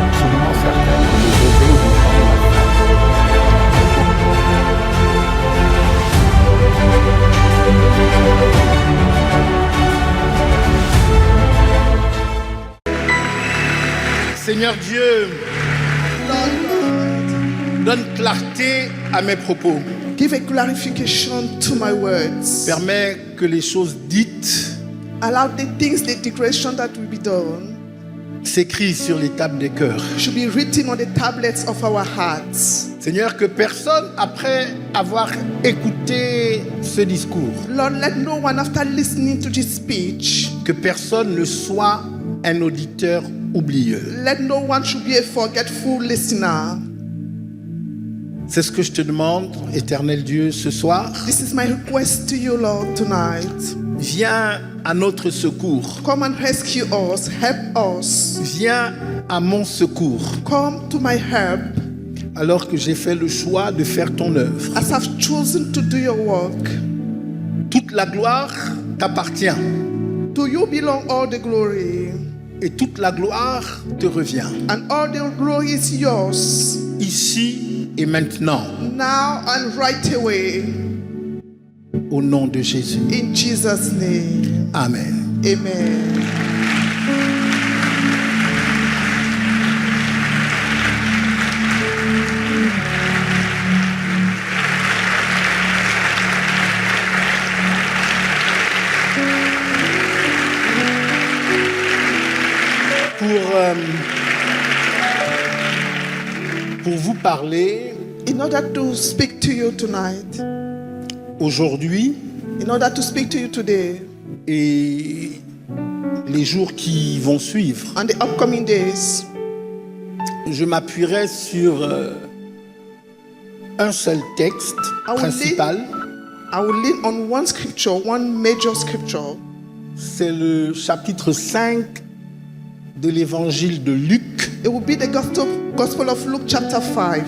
Absolument certain que les réveils du chant de la Seigneur Dieu, donne clarté à mes propos. Give a clarification to my words. Permets que les choses dites Allow the things, the declaration that will be done, s'écrivent sur les tables des cœurs. should be written on the tablets of our hearts. Seigneur, que personne, après avoir écouté ce discours, Lord, let no one, after listening to this speech, que personne ne soit un auditeur oublieux. let no one should be a forgetful listener. C'est ce que je te demande, éternel Dieu, ce soir. This is my request to you, Lord, tonight. Viens à notre secours. Come and rescue us, help us. Viens à mon secours. Come to my help Alors que j'ai fait le choix de faire ton œuvre. as I've chosen to do your work. Toute la gloire t'appartient To you belong all the glory, et toute la gloire te revient. and all the glory is yours, Ici et maintenant, now and right away. au nom de Jésus. In Jesus' name, Amen. amen. Pour vous parler In order to speak to you tonight, aujourd'hui in order to speak to you today, et les jours qui vont suivre, and the upcoming days, je m'appuierai sur un seul texte I will principal. I will lean on one scripture, one major scripture. C'est le chapitre 5 de l'évangile de Luc. It will be the Gospel of Luke chapter 5.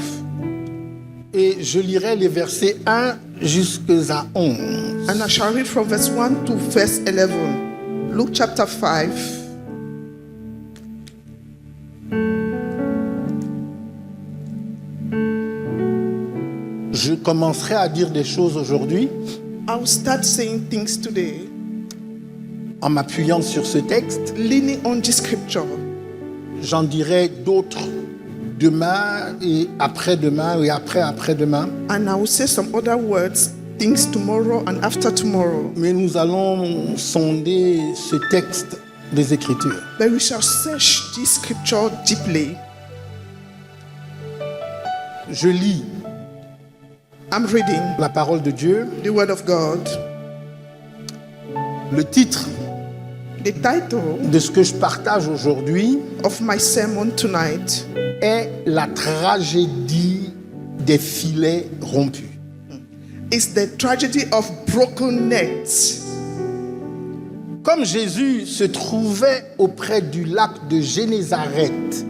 Et je lirai les versets 1 jusqu'à 11. And I shall read from verse 1 to verse 11. Luke chapter 5. Je commencerai à dire des choses aujourd'hui I will start saying things today, en m'appuyant sur ce texte. leaning on this scripture. J'en dirai d'autres demain et après-demain et après-après-demain. And I will say some other words, things tomorrow and after tomorrow. Mais nous allons sonder ce texte des Écritures. But we shall search this scripture deeply. Je lis I'm reading la parole de Dieu. the word of God. Le titre The title de ce que je partage aujourd'hui of my sermon tonight est la tragédie des filets rompus. is the tragedy of broken nets. Comme Jésus se trouvait auprès du lac de Génézareth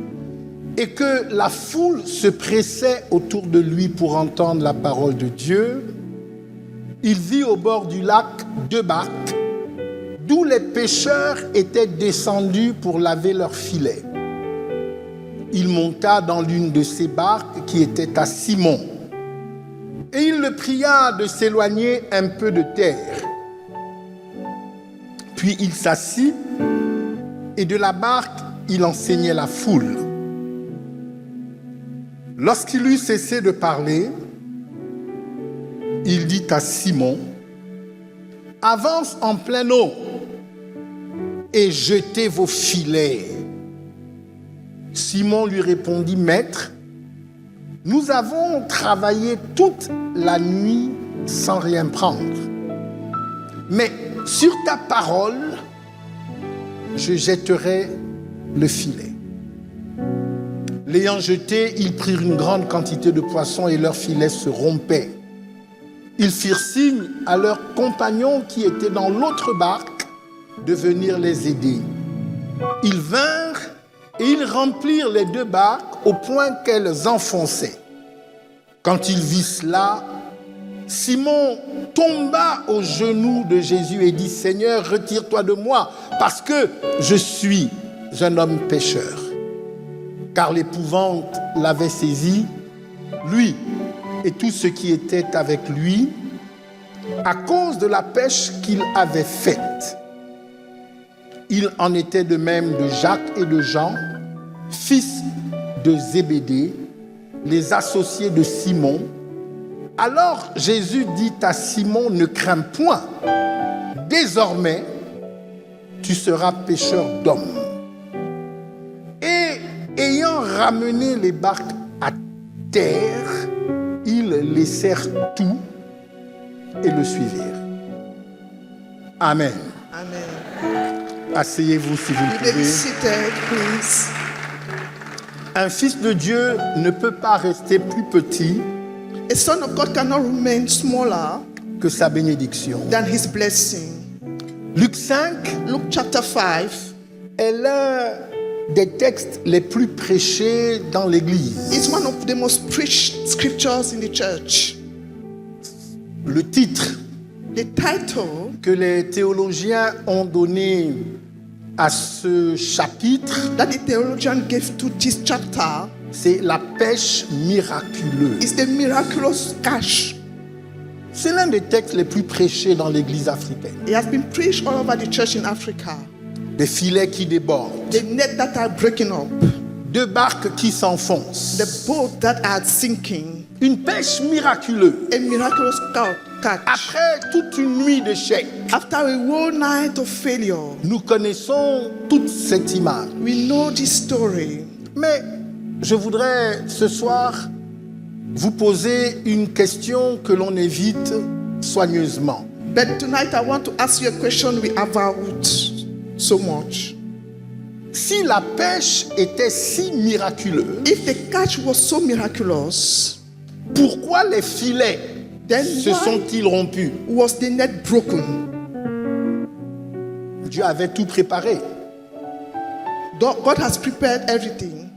et que la foule se pressait autour de lui pour entendre la parole de Dieu, il vit au bord du lac 2 barques d'où les pêcheurs étaient descendus pour laver leurs filets. Il monta dans l'une de ces barques qui était à Simon et il le pria de s'éloigner un peu de terre. Puis il s'assit et de la barque, il enseignait la foule. Lorsqu'il eut cessé de parler, il dit à Simon, « Avance en pleine eau et jetez vos filets. » Simon lui répondit, « Maître, nous avons travaillé toute la nuit sans rien prendre. Mais sur ta parole, je jetterai le filet. » L'ayant jeté, ils prirent une grande quantité de poissons et leurs filets se rompaient. Ils firent signe à leurs compagnons qui étaient dans l'autre barque de venir les aider. Ils vinrent et ils remplirent les 2 barques au point qu'elles enfonçaient. Quand il vit cela, Simon tomba aux genoux de Jésus et dit, « Seigneur, retire-toi de moi, parce que je suis un homme pécheur, car l'épouvante l'avait saisi, lui et tous ceux qui étaient avec lui, à cause de la pêche qu'il avait faite. Il en était de même de Jacques et de Jean, fils de Zébédée, les associés de Simon. Alors Jésus dit à Simon, ne crains point, désormais tu seras pêcheur d'hommes. Et ayant ramené les barques à terre, ils laissèrent tout et le suivirent. Amen. Amen. Asseyez-vous si vous You le may be pouvez. seated, please. Un fils de Dieu ne peut pas rester plus petit A son of God cannot remain smaller que sa bénédiction. than his blessing. Luc 5 Luke chapter 5 est l'un des textes les plus prêchés dans l'Église. is one of the most preached scriptures in the church. Le titre The title que les théologiens ont donné à ce chapitre, that the theologian gave to this chapter c'est la pêche miraculeuse. is the miraculous catch. C'est l'un des textes les plus prêchés dans l'Église africaine. It has been preached all over the church in Africa. Des filets qui débordent, The net that are breaking up, deux barques qui s'enfoncent, the boat that are sinking, une pêche miraculeuse. a miraculous catch. Après toute une nuit d'échecs, After a whole night of failure, nous connaissons toute cette image. we know this story. Mais je voudrais ce soir vous poser une question que l'on évite soigneusement. But tonight I want to ask you a question we avoid so much. Si la pêche était si miraculeuse, If the catch was so miraculous, pourquoi les filets then se why sont-ils rompus? was the net broken? Dieu avait tout préparé. God has prepared everything,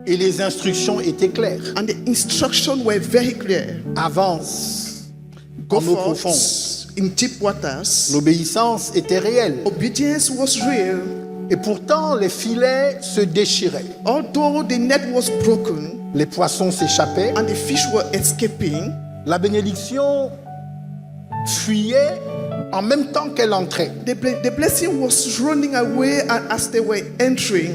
Et les instructions étaient claires. and the instructions were very clear. Avance Go en eau profonde. forth in deep waters. L'obéissance était réelle. Obedience was real. Et pourtant, les filets se déchiraient. Although the net was broken Les poissons s'échappaient. and the fish were escaping, La bénédiction fuyait en même temps qu'elle entrait. the blessing was running away, and as they were entering.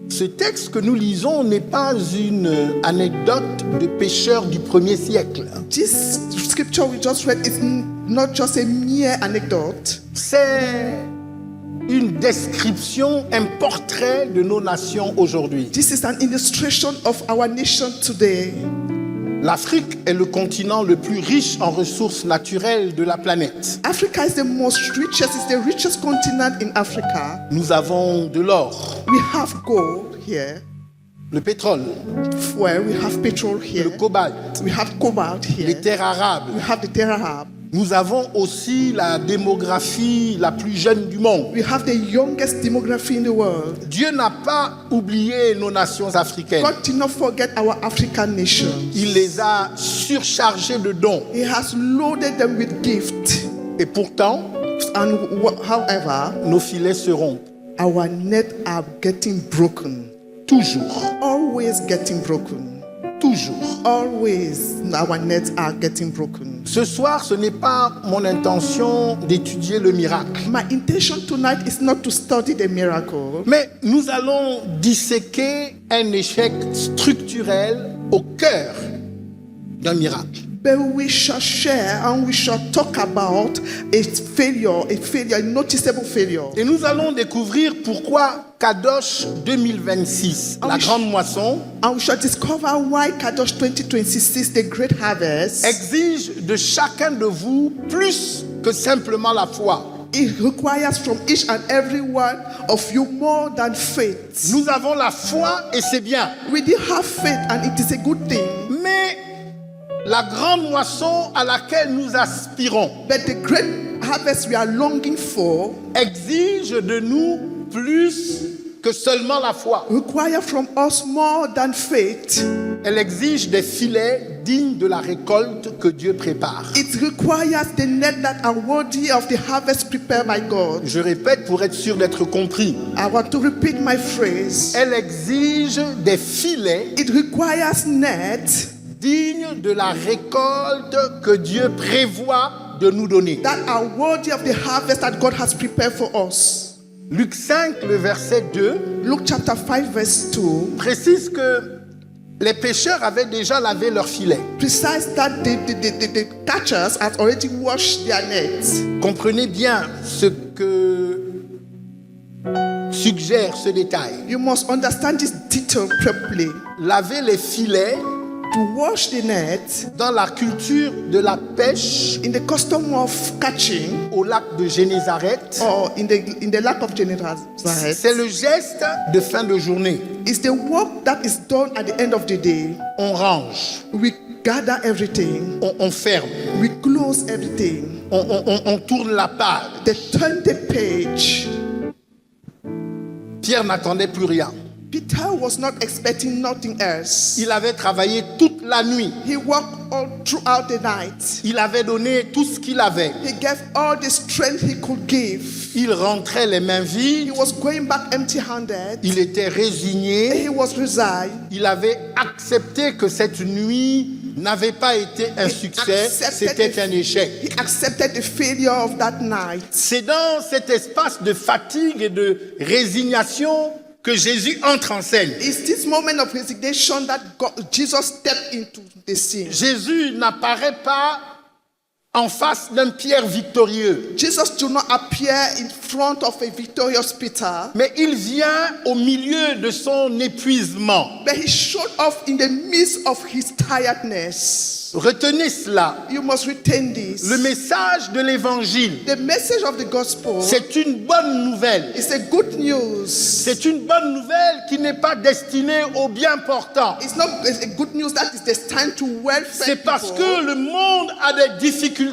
Ce texte que nous lisons n'est pas une anecdote de pêcheurs du 1er siècle. This scripture we just read is not just a mere anecdote. C'est une description, un portrait de nos nations aujourd'hui. This is an illustration of our nation today. L'Afrique est le continent le plus riche en ressources naturelles de la planète. Africa is the richest continent in Africa. Nous avons de l'or, We have gold here, le pétrole, where we have petrol le here, cobalt, we have cobalt les here, terres arables. we have the terra. Nous avons aussi la démographie la plus jeune du monde. We have the youngest demography in the world. Dieu n'a pas oublié nos nations africaines. God did not forget our African nations. Il les a surchargées de dons. He has loaded them with gifts. Et pourtant, And however, nos filets se rompent. our nets are getting broken. Toujours. Always getting broken. Toujours. Always our nets are getting broken. Ce soir, ce n'est pas mon intention d'étudier le miracle. My intention tonight is not to study the miracle, Mais nous allons disséquer un échec structurel au cœur d'un miracle. but we shall share and we shall talk about a noticeable failure. Et nous allons découvrir pourquoi Kadosh 2026, la grande moisson, And we shall discover why Kadosh 2026, the great harvest, exige de chacun de vous plus que simplement la foi. it requires from each and every one of you more than faith. Nous avons la foi et c'est bien. We did have faith and it is a good thing. Mais la grande moisson à laquelle nous aspirons But the great harvest we are longing for exige de nous plus que seulement la foi. require from us more than faith. Elle exige des filets dignes de la récolte que Dieu prépare. It requires the net that are worthy of the harvest prepared by God. Je répète pour être sûr d'être compris. I want to repeat my phrase. Elle exige des filets It requires nets dignes de la récolte que Dieu prévoit de nous donner. that are worthy of the harvest that God has prepared for us. Luc 5, le verset 2, Luke chapter 5 verse 2 précise que les pêcheurs avaient déjà lavé leurs filets. precise that the catchers had already washed their nets. Comprenez bien ce que suggère ce détail. You must understand this detail properly. Laver les filets To wash the net dans la culture de la pêche in the custom of catching au lac de Génézareth, or in the lack of Genezareth, c'est le geste de fin de journée. it's the work that is done at the end of the day. On range, We gather everything, on ferme, we close everything, on tourne la page. they turn the page. Pierre n'attendait plus rien. Peter was not expecting nothing else. Il avait travaillé toute la nuit. He worked all throughout the night. Il avait donné tout ce qu'il avait. He gave all the strength he could give. Il rentrait les mains He vides. was going back empty-handed. Il était résigné. He was resigned. Il avait accepté que cette nuit n'avait pas été un succès, c'était un échec. He accepted the failure of that night. C'est dans cet espace de fatigue et de résignation que Jésus entre en scène. It's this moment of resignation that Jesus stepped into the scene. Jésus n'apparaît pas en face d'un Pierre victorieux, Jesus do not appear in front of a victorious Peter, mais il vient au milieu de son épuisement. but he showed off in the midst of his tiredness. Retenez cela. You must retain this. Le message de l'évangile, The message of the gospel c'est une bonne nouvelle. is a good news. C'est une bonne nouvelle qui n'est pas destinée aux bien portants. It's not a good news that is destined to welfare C'est parce people. que le monde a des difficultés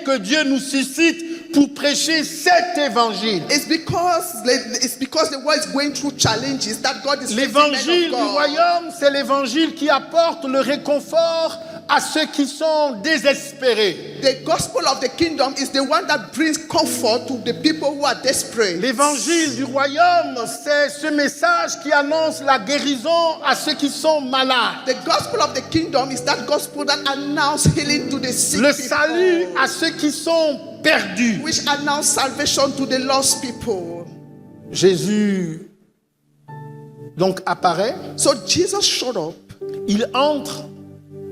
que Dieu nous suscite pour prêcher cet évangile. It's because the world is going through challenges that God is raising men L'évangile of du God. royaume, c'est l'évangile qui apporte le réconfort à ceux qui sont désespérés. The gospel of the kingdom is the one that brings comfort to the people who are desperate. L'évangile du royaume, c'est ce message qui annonce la guérison à ceux qui sont malades. The gospel of the kingdom is that gospel that announces healing to the sick Le people, salut à ceux qui sont perdus. which announce salvation to the lost people. Jésus donc apparaît, So Jesus showed up il entre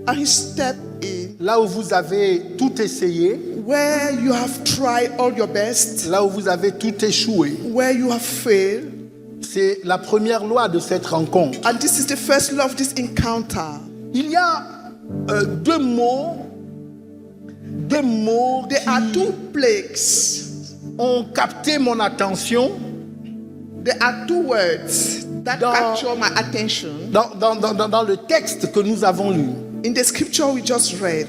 and he stepped in là où vous avez tout essayé, where you have tried all your best, là où vous avez tout échoué. where you have failed. C'est la première loi de cette rencontre. And this is the first law of this encounter. Il y a deux mots There are qui two plagues. ont capté mon attention There are two words that Dans- capture my attention dans le texte que nous avons lu. in the scripture we just read.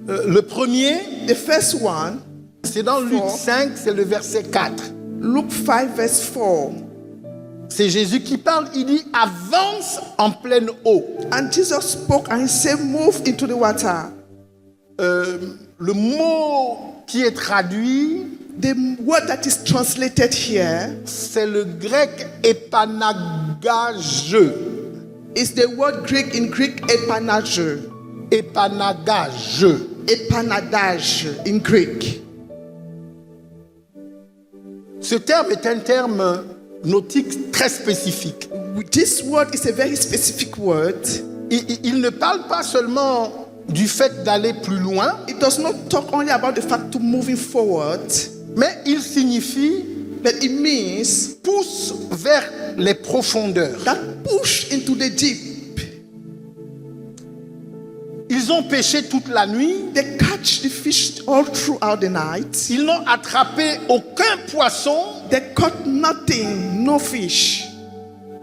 Le premier, The first one, c'est dans Luc Four. 5, c'est le verset 4. Luke 5 verse 4. C'est Jésus qui parle, il dit « avance en pleine eau And Jesus spoke and he said, move into the water. ». Le mot qui est traduit, The word that is translated here c'est le grec épanagage. is the word Greek in Greek epanage. Épanagage. Epanadage in Greek. Ce terme est un terme nautique très spécifique. This word is a very specific word. Il ne parle pas seulement du fait d'aller plus loin, It does not talk only about the fact of moving forward, mais il signifie but it means pousse vers les profondeurs. that push into the deep. Ils ont pêché toute la nuit, They catch the fish all throughout the night. ils n'ont attrapé aucun poisson They caught nothing, no fish,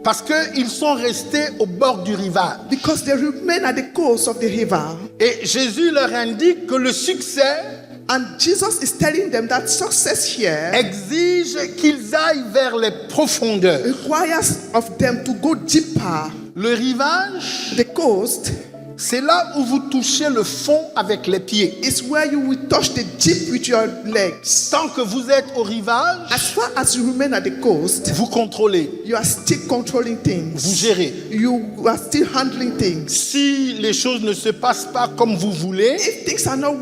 parce qu'ils sont restés au bord du rivage. because they remain at the coast of the river. Et Jésus leur indique que le succès And Jesus is telling them that success here exige qu'ils aillent vers les profondeurs. requires of them to go deeper. Le rivage, The coast C'est là où vous touchez le fond avec les pieds. It's where you will touch the deep with your legs. Tant que vous êtes au rivage, As far as you remain at the coast, vous contrôlez, you are still controlling vous things. gérez. You are still handling things. Si les choses ne se passent pas comme vous voulez, If things are not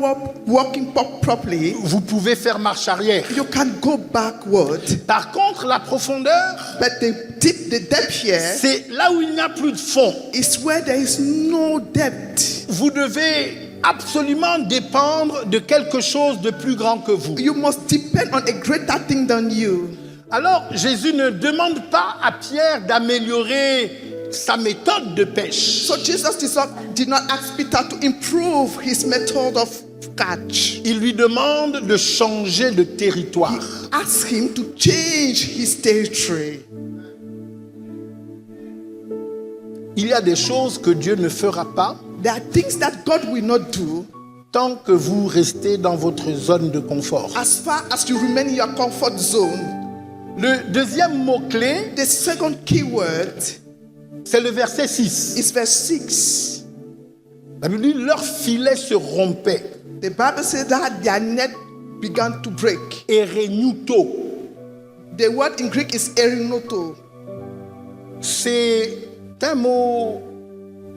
working properly, vous pouvez faire marche arrière. you can go backward. Par contre, la profondeur, But the depth here c'est là où il n'y a plus de fond. is where there is no depth. Vous devez absolument dépendre de quelque chose de plus grand que vous. You must depend on a greater thing than you. Alors, Jésus ne demande pas à Pierre d'améliorer sa méthode de pêche. So Jesus did not ask Peter to improve his method of catch. Il lui demande de changer de territoire. Ask him to change his territory. Il y a des choses que Dieu ne fera pas There are things that God will not do tant que vous restez dans votre zone de confort. as far as you remain in your comfort zone. Le deuxième mot-clé, The second key word c'est le verset 6. is verse 6. La Bible dit, leur filet se rompait. The Bible says that their net began to break. Erenuto. The word in Greek is erinoto. C'est un mot,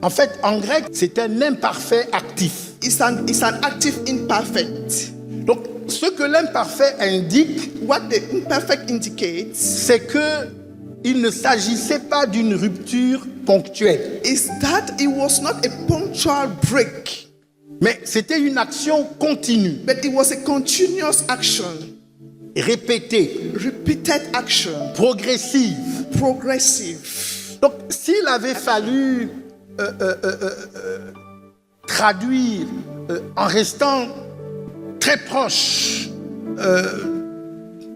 en fait, en grec, c'est un imparfait actif. It's an active imperfect. Donc, ce que l'imparfait indique, What the imperfect indicates c'est que il ne s'agissait pas d'une rupture ponctuelle, is that it was not a punctual break, mais c'était une action continue, but it was a continuous action, répétée, repeated action, progressive. progressive. Donc, s'il avait fallu traduire en restant très proche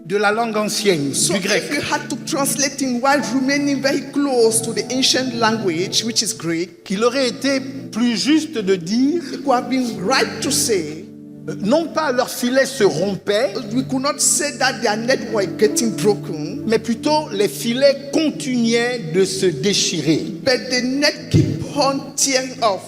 de la langue ancienne, So du if grec, you had to translate in while remaining very close to the ancient language, which is Greek, il aurait été plus juste de dire, it would have been right to say, non pas leur filet se rompait, we could not say that their net were getting broken, mais plutôt les filets continuaient de se déchirer. but the net keep on tearing off.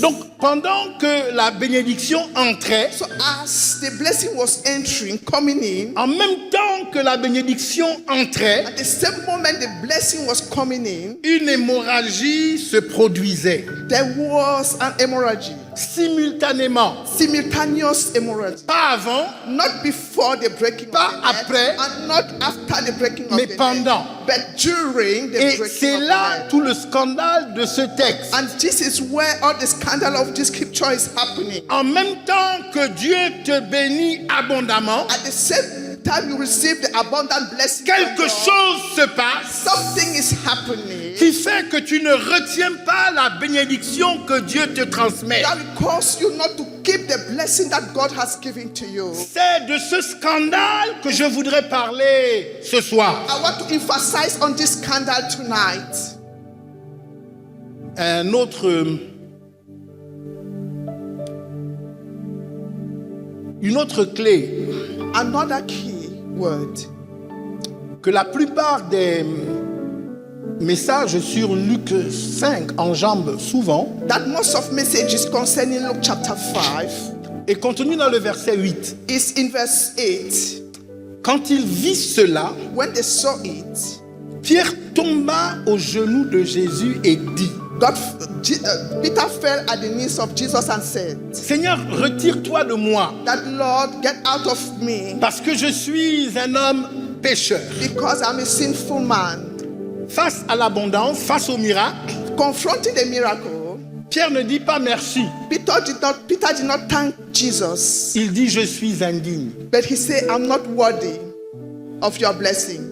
Donc, pendant que la bénédiction entrait, So as the blessing was entering, coming in, en même temps que la bénédiction entrait, at the same moment the blessing was coming in, une hémorragie se produisait there was an hemorrhage, simultanément. simultaneous hemorrhage. Pas avant, Not before the breaking Pas of the net, après, and not after the breaking of mais the pendant. net, but during the Et breaking c'est of là the net. tout le scandale de ce texte. And this is where all the scandal of this scripture is happening. En même temps que Dieu te bénit abondamment, At the same time you receive the abundant blessing, from quelque God, chose se passe something is happening qui fait que tu ne retiens pas la bénédiction que Dieu te transmet. that will cause you not to keep the blessing that God has given to you. C'est de ce scandale que je voudrais parler ce soir. I want to emphasize on this scandal tonight. Une autre clé Another key word. que la plupart des messages sur Luc 5 enjambent souvent That most of messages concerning Luke chapter 5 est contenu dans le verset 8. is in verse 8. Quand il vit cela, When they saw it, Pierre tomba aux genoux de Jésus et dit, Peter fell at the knees of Jesus and said, Seigneur, retire-toi de moi, that Lord, get out of me, parce que je suis un homme pécheur. because I'm a sinful man. Face à l'abondance, face au miracle, Confronting the miracle, Pierre ne dit pas merci. Peter did not thank Jesus, Il dit, je suis indigne. but he said, I'm not worthy of your blessing.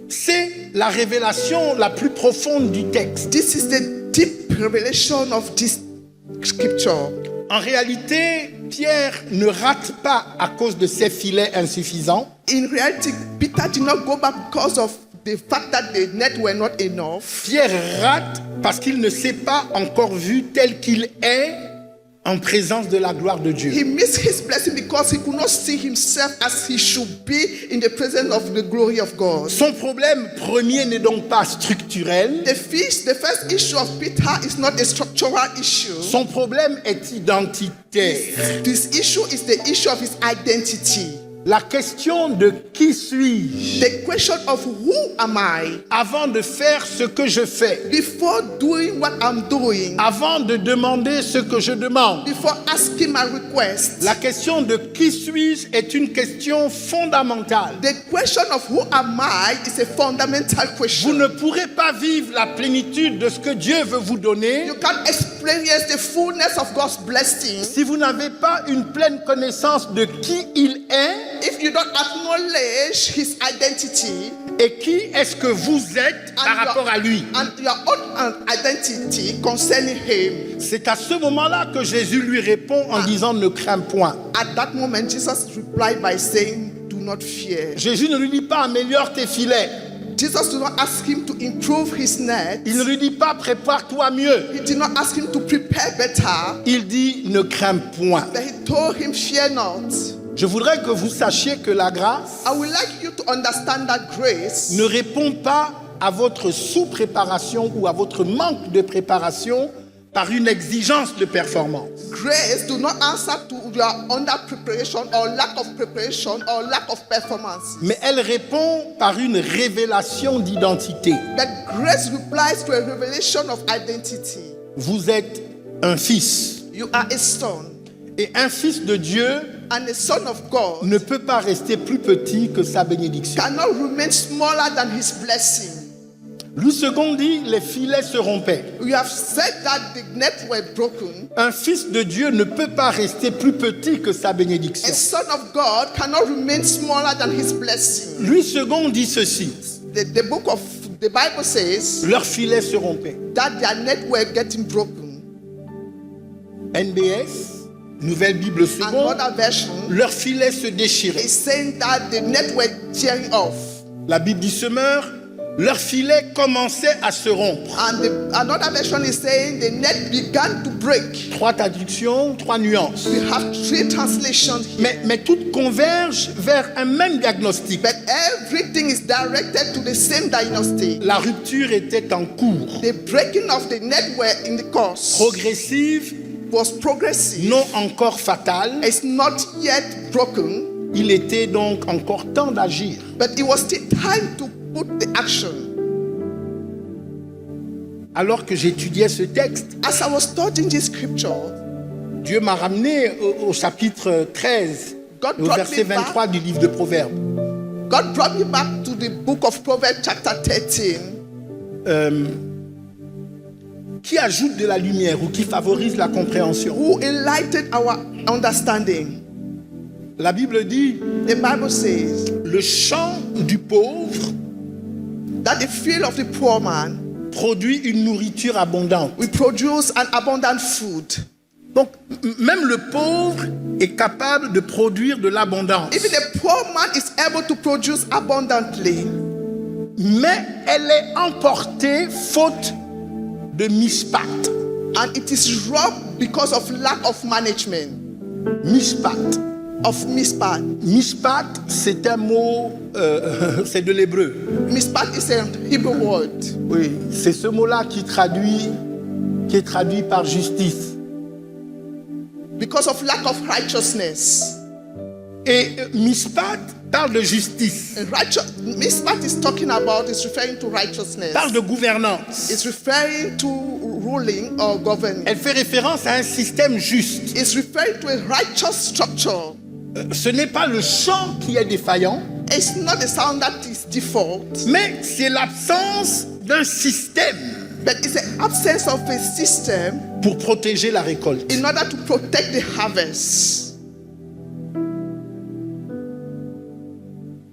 C'est la révélation la plus profonde du texte. This is the deep revelation of this scripture. En réalité, Pierre ne rate pas à cause de ses filets insuffisants. In reality, Peter did not go back because of the fact that the net were not enough. Pierre rate parce qu'il ne s'est pas encore vu tel qu'il est en présence de la gloire de Dieu. He missed his blessing because he could not see himself as he should be in the presence of the glory of God. Son problème premier n'est donc pas structurel. The first issue of Peter is not a structural issue. Son problème est identitaire. This issue is the issue of his identity. La question de qui suis-je The question of who am I avant de faire ce que je fais, before doing what I'm doing, avant de demander ce que je demande. before asking my request. La question de qui suis-je est une question fondamentale. The question of who am I is a fundamental Vous question. ne pourrez pas vivre la plénitude de ce que Dieu veut vous donner You can't experience the fullness of God's blessing si vous n'avez pas une pleine connaissance de qui il est if you don't acknowledge his identity et qui est-ce que vous êtes par rapport à lui. and your own identity concerning him. C'est à ce moment-là que Jésus lui répond en disant ne crains point. At that moment, Jesus replied by saying, "Do not fear." Jésus ne lui dit pas améliore tes filets. Jesus did not ask him to improve his net. Il ne lui dit pas prépare-toi mieux. He did not ask him to prepare better. Il dit ne crains point. But he told him, "Fear not." Je voudrais que vous sachiez que la grâce I would like you to understand that grace ne répond pas à votre sous-préparation ou à votre manque de préparation par une exigence de performance. Grace do not answer to your under preparation or lack of performance. Mais elle répond par une révélation d'identité. But grace replies to a revelation of identity. Vous êtes un fils. You are a son, Et un fils de Dieu and a son of God ne peut pas rester plus petit que sa bénédiction. cannot remain smaller than his blessing. Louis II dit les filets se rompaient. We have said that the net were broken. Un fils de Dieu ne peut pas rester plus petit que sa A bénédiction. son of God cannot remain smaller than his blessing. Louis II dit ceci, The book of the Bible says leurs filets se rompaient. that their net were getting broken. NBS, Nouvelle Bible seconde, Another version leurs filets se déchiraient. is saying that the net were tearing off. La Bible dit semeur, leurs filets commençaient à se rompre. And another version is saying the net began to break. 3 traductions, 3 nuances. We have 3 translations here. Mais toutes convergent vers un même diagnostic. But everything is directed to the same diagnostic. La rupture était en cours, The breaking of the net were in the course. progressive, Was progressive. non encore fatale. It's not yet broken, Il était donc encore temps d'agir. but it was still time to put the action. Alors que j'étudiais ce texte, As I was studying this scripture, Dieu m'a ramené au chapitre 13, God au brought verset me back. 23 du livre de Proverbes. God brought me back to the book of Proverbs chapter 13. Qui ajoute de la lumière ou qui favorise la compréhension. Who enlightened our understanding. La Bible dit, The Bible says le champ du pauvre that the field of the poor man produit une nourriture abondante. will produce an abundant food. Donc, même le pauvre est capable de produire de l'abondance. Even the poor man is able to produce abundantly, Mais elle est emportée faute de mishpat. and it is robbed because of lack of management, Mishpat. of mispat. Mishpat, c'est un mot, c'est de l'hébreu. Mispat is a Hebrew word. Oui, c'est ce mot-là qui est traduit par justice. Because of lack of righteousness. Et mishpat parle de justice, And mispat is talking about, is referring to righteousness. parle de gouvernance. It's referring to ruling or governing. Elle fait référence à un système juste. It's referring to a righteous structure. Ce n'est pas le chant qui est défaillant, It's not the sound that is default, mais c'est l'absence d'un système but it's the absence of a system pour protéger la récolte. in order to protect the harvest.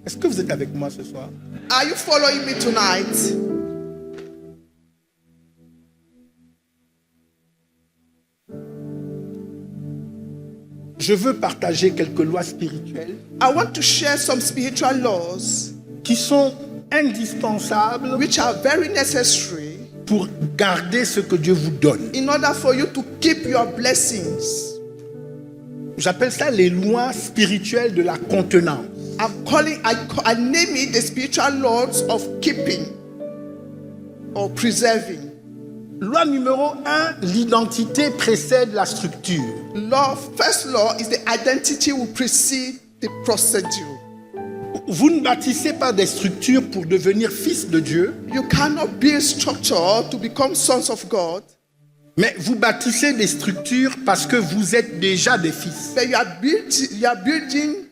Est-ce que vous êtes avec moi ce soir? Are you following me tonight? Je veux partager quelques lois spirituelles I want to share some spiritual laws qui sont indispensables which are very necessary pour garder ce que Dieu vous donne. in order for you to keep your blessings. J'appelle ça les lois spirituelles de la contenance. I name it the spiritual laws of keeping or preserving. Loi numéro 1, l'identité précède la structure. First law is the identity will precede the procedure. Vous ne bâtissez pas des structures pour devenir fils de Dieu, You cannot build structure to become sons of God, mais vous bâtissez des structures parce que vous êtes déjà des fils. but you are building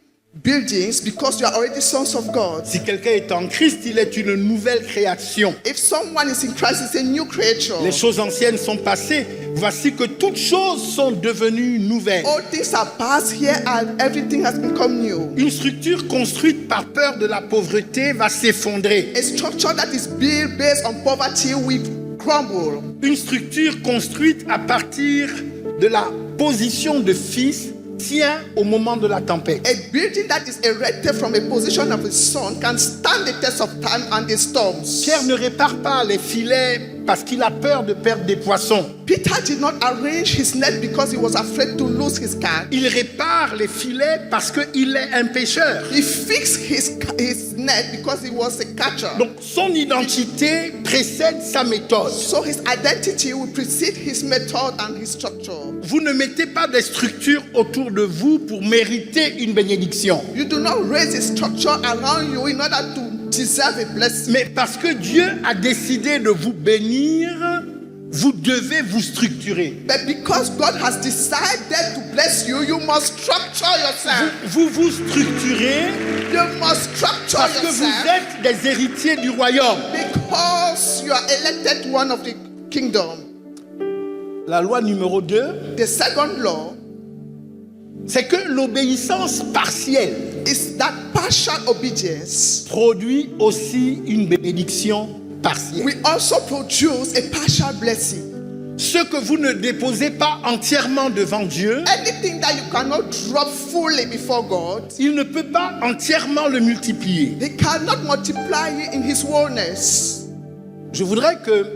buildings because you are already sons of God. Si quelqu'un est en Christ, il est une nouvelle création. If someone is in Christ, it's a new creature. Les choses anciennes sont passées. Voici que toutes choses sont devenues nouvelles. All things are past here and everything has become new. Une structure construite par peur de la pauvreté va s'effondrer. A structure that is built based on poverty will crumble. Une structure construite à partir de la position de fils tient au moment de la tempête. A building that is erected from a position of a son can stand the test of time and the storms. Pierre ne répare pas les filets parce qu'il a peur de perdre des poissons. Peter did not arrange his net because he was afraid to lose his catch. Il répare les filets parce qu'il est un pêcheur. He fixed his net because he was a catcher. Donc son identité précède sa méthode. So his identity will precede his method and his structure. Vous ne mettez pas des structures autour de vous pour mériter une bénédiction. You do not raise a structure around you in order to deserve a blessing. Mais parce que Dieu a décidé de vous bénir, vous devez vous structurer. But because God has decided to bless you, you must structure yourself. Vous vous structurez You must structure parce que vous yourself êtes des héritiers du royaume. because you are elected one of the kingdom. La loi numéro 2, The second law c'est que l'obéissance partielle is that partial obedience produit aussi une bénédiction partielle. will also produce a partial blessing. Ce que vous ne déposez pas entièrement devant Dieu, Anything that you cannot drop fully before God, il ne peut pas entièrement le multiplier. He cannot multiply it in His wholeness. Je voudrais que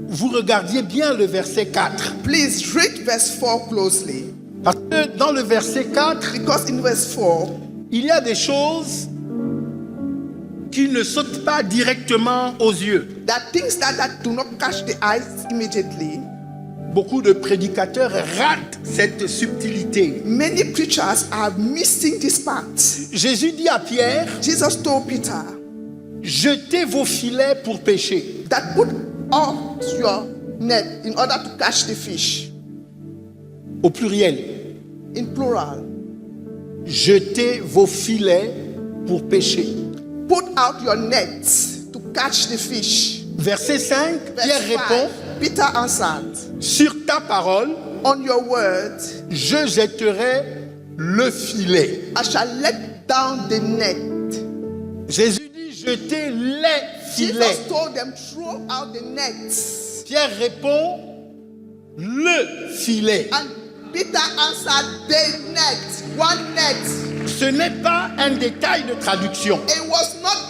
vous regardiez bien le verset 4. Please read verse 4 closely. Parce que dans le verset 4, Because in verse 4, il y a des choses qui ne sautent pas directement aux yeux. there are things that do not catch the eyes immediately. Beaucoup de prédicateurs ratent cette subtilité. Many preachers are missing this part. Jésus dit à Pierre, Jesus told Peter jetez vos filets pour pêcher. that put out your net in order to catch the fish. Au pluriel, In plural. jetez vos filets pour pêcher. Put out your nets to catch the fish. Verset 5, Verse Pierre 5, répond, Peter answered, sur ta parole, on your word, je jetterai le filet. I shall let down the net. Jésus dit, jetez les filets. Jesus told them, throw out the nets. Pierre répond, le filet. And Peter answered, the net, one net. Ce n'est pas un détail de traduction.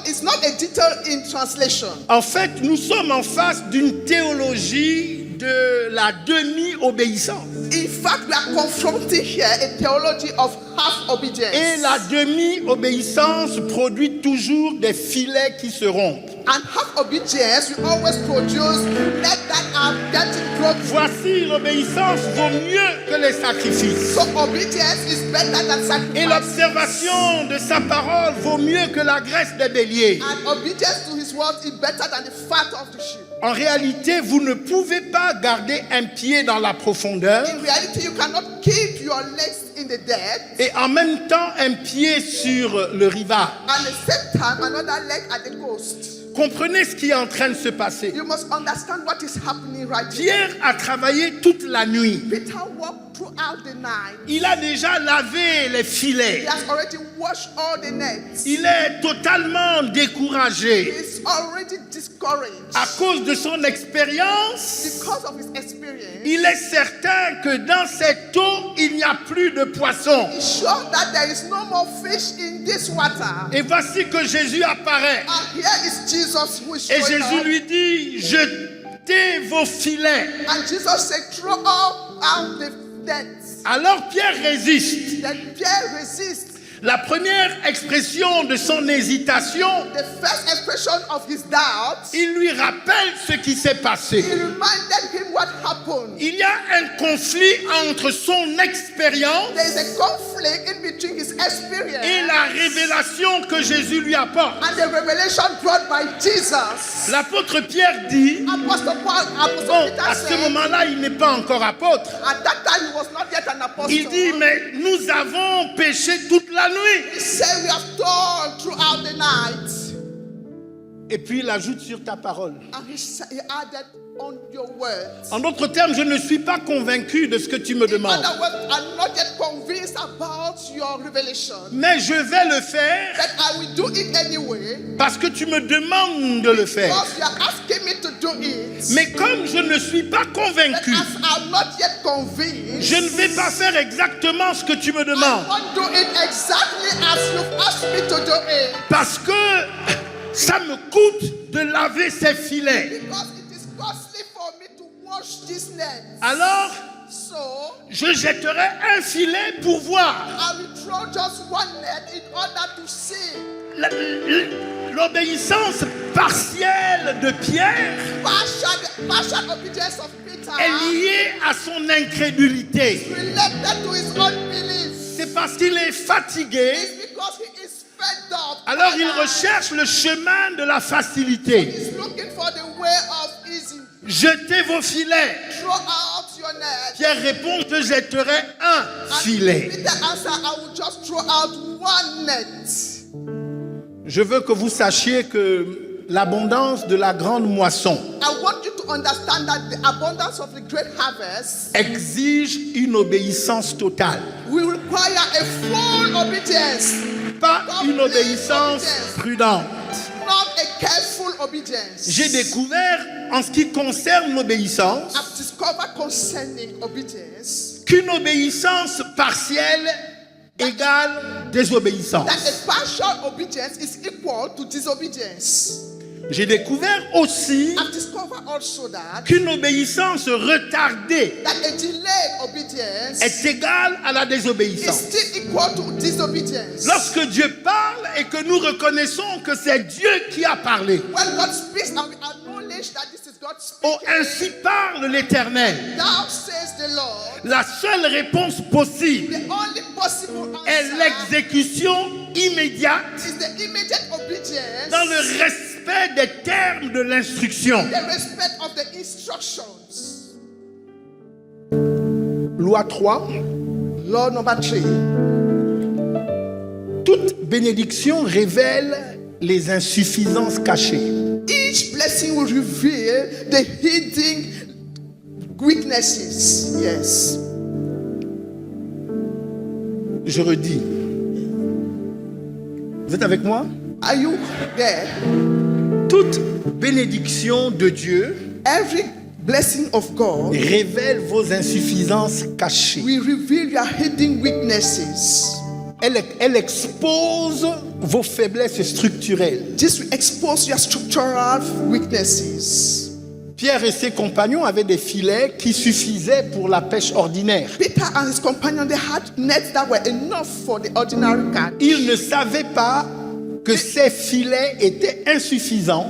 It's not a detail in translation. En fait, nous sommes en face d'une théologie de la demi-obéissance. In fact, we are confronting here a theology of half obedience. Et la demi-obéissance produit toujours des filets qui se rompent. And half obedience will always produce nets that are getting broken. Voici, l'obéissance vaut mieux que les sacrifices. So obedience is better than Et sacrifice. l'observation de sa parole vaut mieux que la graisse des béliers. And obedience to his word is better than the fat of the sheep. En réalité, vous ne pouvez pas garder un pied dans la profondeur In reality, you cannot keep your legs in the depth et en même temps un pied sur le rivage. and at the same time another leg at the coast. Comprenez ce qui est en train de se passer. You must understand what is happening right here. Pierre a travaillé toute la nuit. Peter walked throughout the night. Il a déjà lavé les filets. He has already washed all the nets. Il est totalement découragé. He's already discouraged À cause de son expérience, because of his experience. il est certain que dans cette eau, il n'y a plus de poissons. He's sure that there is no more fish in this water. Et voici que Jésus apparaît. And here is Jesus who is Et showing Jésus up. lui dit, jetez vos filets. And Jesus said, throw out the nets. Alors Pierre résiste. Then Pierre resists. La première expression de son hésitation, The first expression of his doubt, il lui rappelle ce qui s'est passé. he reminded him what happened. Il y a un conflit entre son expérience There is a conflict in between his experience et la révélation que Jésus lui apporte. and the revelation brought by Jesus. L'apôtre Pierre dit, Apostle bon, Peter à ce said, moment-là, il n'est pas encore apôtre. at that time he was not yet an apostle. Il dit, mais nous avons péché toute la nuit. He said, we have toiled throughout the night. Et puis il ajoute sur ta parole. And he added on your words. En d'autres termes, je ne suis pas convaincu de ce que tu me In demandes. other words, I'm not yet convinced about your revelation. Mais je vais le faire But I will do it anyway. parce que tu me demandes de le faire. Because you are asking me to do it. Mais comme je ne suis pas But convaincu, as I'm not yet convinced, je ne vais pas faire exactement ce que tu me I demandes. won't do it exactly as you've asked me to do it. Parce que ça me coûte de laver ces filets. Because it is costly for me to wash these nets. Alors, So, je jetterai un filet pour voir. I will throw just one net in order to see. L'obéissance partielle de Pierre Partial obedience of Peter est liée à son incrédulité. related to his unbelief. C'est parce qu'il est fatigué, It's because he is fed up. alors il recherche le chemin de la facilité. He's looking for the way of easy. Jetez vos filets. Throw out your net. Pierre répond, je jetterai un And filet. Peter answered, I will just throw out one net. Je veux que vous sachiez que l'abondance de la grande moisson I want you to understand that the abundance of the great harvest exige une obéissance totale. will require a full obedience, Pas une obéissance prudente. not a careful obedience. J'ai découvert, en ce qui concerne l'obéissance, I've discovered concerning obedience qu'une obéissance partielle égale désobéissance. that a partial obedience is equal to disobedience. J'ai découvert aussi I've discovered also that qu'une obéissance retardée a delayed obedience est égale à la is désobéissance. still equal to disobedience. Lorsque Dieu parle et que nous reconnaissons que c'est Dieu qui a parlé, When God speaks and we acknowledge that this is God oh, speaking, ainsi parle l'Éternel. thou says the Lord, La seule réponse possible the only possible est answer l'exécution immédiate is the immediate obedience, dans le respect des termes de l'instruction. the respect of the instructions. Loi 3. Law number 3. Toute bénédiction révèle les insuffisances cachées. Each blessing will reveal the hidden weaknesses. Yes. Je redis. Vous êtes avec moi? Are you there? Toute bénédiction de Dieu Every blessing of God révèle vos insuffisances cachées. will reveal your hidden weaknesses. Elle expose vos faiblesses structurelles. This will expose your structural weaknesses. Pierre et ses compagnons avaient des filets qui suffisaient pour la pêche ordinaire. Peter and his companion, they had nets that were enough for the ordinary catch. Ils ne savaient pas que ces filets étaient insuffisants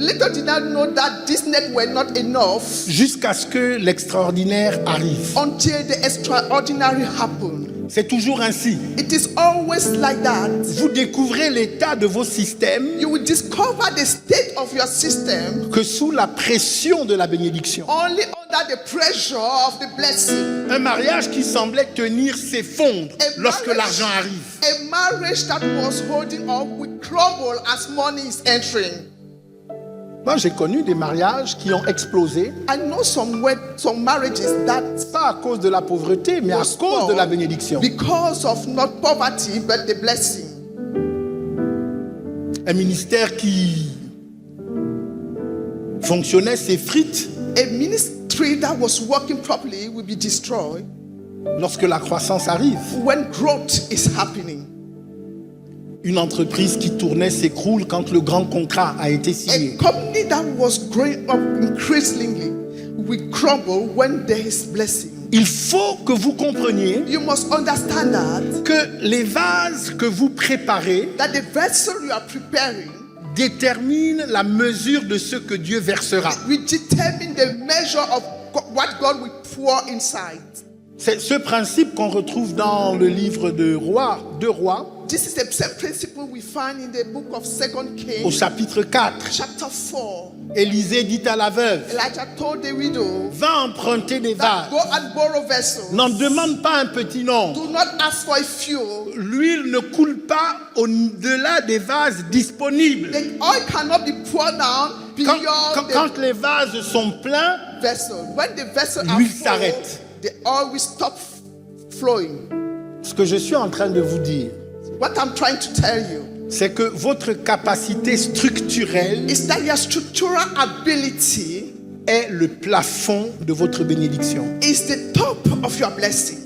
Little did I know that these nets were not enough jusqu'à ce que l'extraordinaire arrive. until the extraordinary happened. C'est toujours ainsi. It is always like that. Vous découvrez l'état de vos systèmes You will discover the state of your system que sous la pression de la bénédiction. only under the pressure of the blessing. Un mariage qui semblait tenir s'effondre lorsque l'argent arrive. A marriage that was holding up will crumble as money is entering. Moi, j'ai connu des mariages qui ont explosé, I know some marriages that pas à cause de la pauvreté, mais à was cause de la born bénédiction. because of not poverty but the blessing. Un ministère qui fonctionnait s'effrite A ministry that was working properly will be destroyed lorsque la croissance arrive. when growth is happening. Une entreprise qui tournait s'écroule quand le grand contrat a été signé. A company that was growing up increasingly will crumble when there is blessing. Il faut que vous compreniez You must understand que les vases que vous préparez that the vessel you are preparing déterminent la mesure de ce que Dieu versera. will determine the measure of what God will pour inside. C'est ce principe qu'on retrouve dans le livre de Rois. This is the same principle we find in the book of 2 Kings, Au chapitre 4, chapter 4. Élisée dit à la veuve, Elijah told the widow, va emprunter des that vases. go and borrow vessels. N'en demande pas un petit nombre. Do not ask for a few. L'huile ne coule pas au-delà des vases disponibles. The oil cannot be poured down beyond Quand les vases sont pleins, the vessel. When the vessel are l'huile full, s'arrête. the oil will stop flowing. Ce que je suis en train de vous dire, What I'm trying to tell you c'est que votre capacité structurelle is that your structural ability est le plafond de votre bénédiction. is the top of your blessing.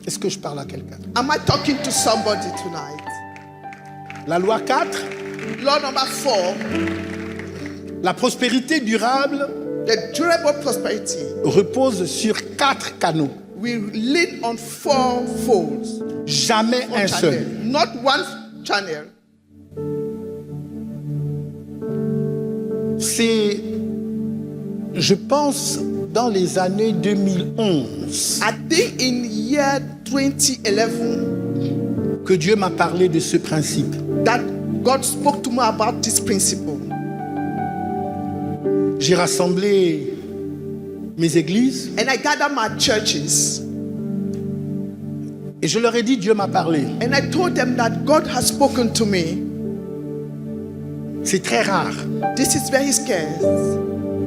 Est-ce que je parle à quelqu'un? Am I talking to somebody tonight? La loi 4, Law number 4, la prospérité durable the durable prosperity repose sur 4 canaux. will lean on 4 folds. Jamais un seul. Channel, not one channel. C'est, je pense, dans les années 2011 I think in year 2011 que Dieu m'a parlé de ce principe. that God spoke to me about this principle. J'ai rassemblé mes églises And I gathered my churches et je leur ai dit, Dieu m'a parlé. and I told them that God has spoken to me. C'est très rare This is very scarce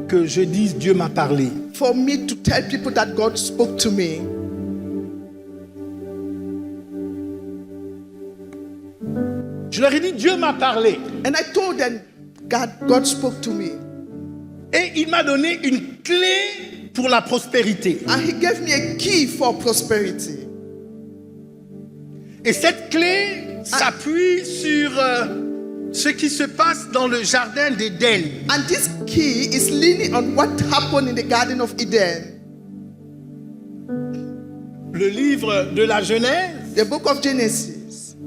que je dise, Dieu m'a parlé. for me to tell people that God spoke to me. Je leur ai dit, Dieu m'a parlé. And I told them God spoke to me. Et il m'a donné une clé pour la prospérité. And he gave me a key for prosperity. Et cette clé s'appuie sur ce qui se passe dans le jardin d'Éden. And this key is leaning on what happened in the Garden of Eden. Le livre de la Genèse, The book of Genesis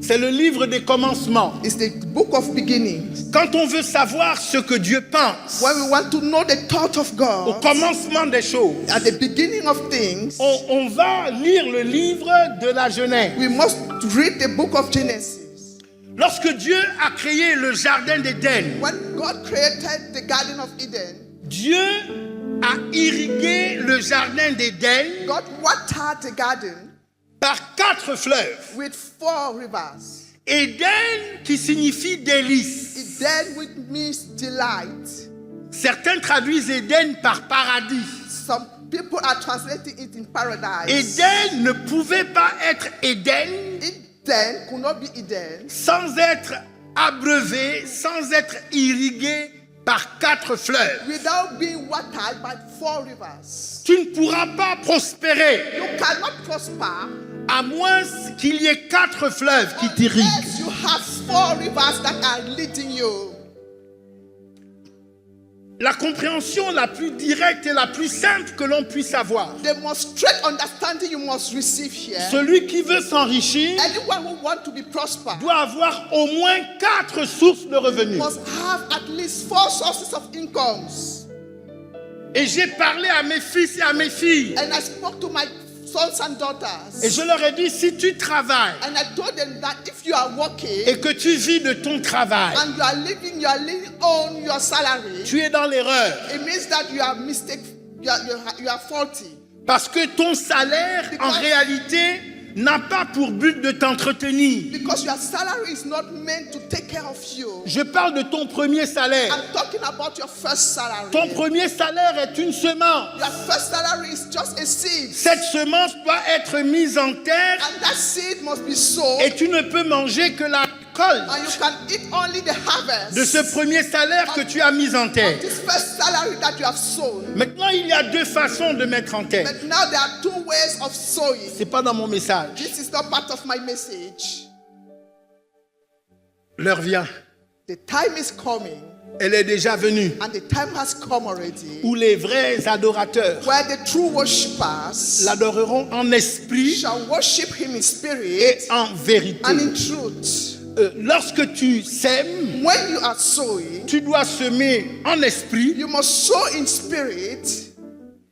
c'est le livre des commencements. is the book of beginnings. Quand on veut savoir ce que Dieu pense When we want to know the thought of au God commencement des choses, at the beginning of things, on va lire le livre de la Genèse. we must read the book of Genesis. Lorsque Dieu a créé le jardin d'Éden, When God created the Garden of Eden, Dieu a irrigué le jardin d'Éden God watered the garden par 4 fleuves. with 4 rivers. Éden qui signifie délice. Eden, which means delight. Certains traduisent Éden par paradis. Some people are translating it in paradise. Éden ne pouvait pas être Éden Eden could not be Eden sans être abreuvé, sans être irrigué par 4 fleuves. without being watered by 4 rivers. Tu ne pourras pas prospérer You cannot prosper à moins qu'il y ait 4 fleuves qui t'irriguent. unless you have 4 rivers that are leading you. La compréhension la plus directe et la plus simple que l'on puisse avoir. The most straight understanding you must receive here. Celui qui veut s'enrichir Anyone who wants to be prosper doit avoir au moins 4 sources de revenus. must have at least 4 sources of incomes. Et j'ai parlé à mes fils et à mes filles And I spoke to my sons and daughters. Et je leur ai dit, si tu travailles And I told them that if you are working et que tu vis de ton travail, and you are living on your salary, tu es dans l'erreur. it means that you are you are faulty. Parce que ton salaire, en réalité, n'a pas pour but de t'entretenir. Because your salary is not meant to take care of you. Je parle de ton premier salaire. I'm talking about your first salary. Ton premier salaire est une semence. Your first salary is just a seed. Cette semence doit être mise en terre And that seed must be sown. et tu ne peux manger que la colle And you can eat only the harvest. de ce premier salaire que tu as mis en terre. Of this first salary that you have sown. Maintenant, il y a deux façons de mettre en terre. But now there are two ways of sowing. C'est pas dans mon message. This is not part of my message. L'heure vient. The time is coming, Elle est déjà venue. and the time has come already, Où les vrais adorateurs where the true worshippers l'adoreront en esprit shall worship him in et spirit en vérité. and in truth. Lorsque tu sèmes, When you are sowing, tu dois semer en esprit you must sow in spirit,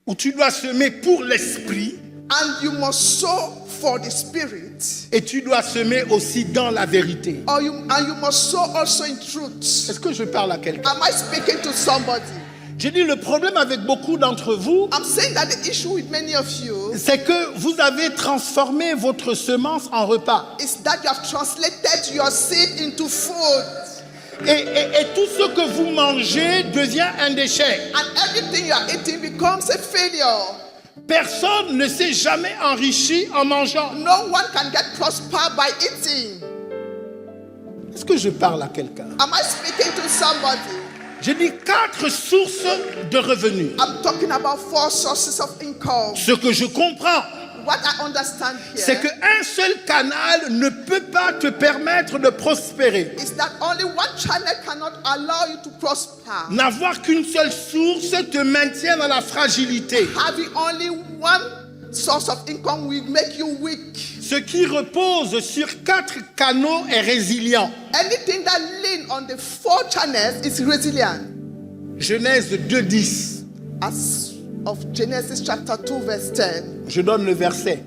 ou tu dois semer pour l'esprit and you must sow for the spirit, et tu dois semer aussi dans la vérité. and you must sow also in truth. Est-ce que je parle à quelqu'un? Am I speaking to somebody? J'ai dit le problème avec beaucoup d'entre vous, I'm saying that the issue with many of you c'est que vous avez transformé votre semence en repas. is that you have translated your seed into food, Et tout ce que vous mangez devient un déchet. and everything you are eating becomes a failure. Personne ne s'est jamais enrichi en mangeant. No one can get prosper by eating. Est-ce que je parle à quelqu'un? Am I speaking to somebody? J'ai dit 4 sources de revenus. I'm talking about 4 sources of income. Ce que je comprends, What I understand c'est here qu'un seul canal ne peut pas te permettre de prospérer. is that only one channel cannot allow you to prosper. N'avoir qu'une seule source te maintient dans la fragilité. Having only one source of income will make you weak. Ce qui repose sur 4 canaux est résilient. Anything that leans on the 4 channels is resilient. Genèse 2:10. As of Genesis chapter 2 verse 10. Je donne le verset.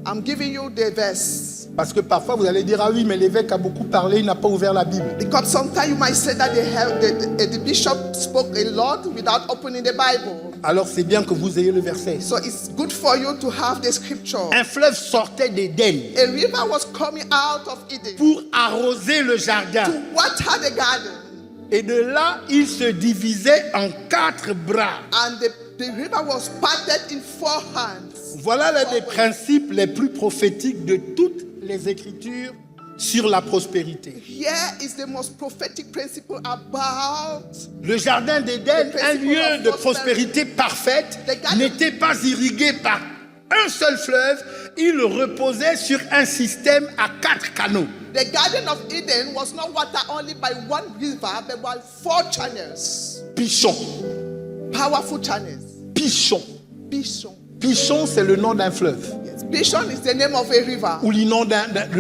I'm giving you the verse. Parce que parfois vous allez dire, ah oui, mais l'évêque a beaucoup parlé, il n'a pas ouvert la Bible. Because sometimes you might say that the bishop spoke a lot without opening the Bible. Alors c'est bien que vous ayez le verset. So it's good for you to have the scripture. Un fleuve sortait d'Éden A river was coming out of Eden pour arroser le jardin. to water the garden. Et de là, il se divisait en 4 bras. And the river was parted in 4 hands. Voilà l'un des principes les plus prophétiques de toutes les Écritures sur la prospérité. Here is the most prophetic principle about Le jardin d'Éden, un lieu de prospérité parfaite, n'était pas irrigué par un seul fleuve, il reposait sur un système à 4 canaux. the Garden of Eden was not watered only by one river, but by 4 channels. Pichon. Powerful channels. Pichon. Bishon. Pichon, c'est le nom d'un fleuve. Yes. Bishon is the name of a river. Ou le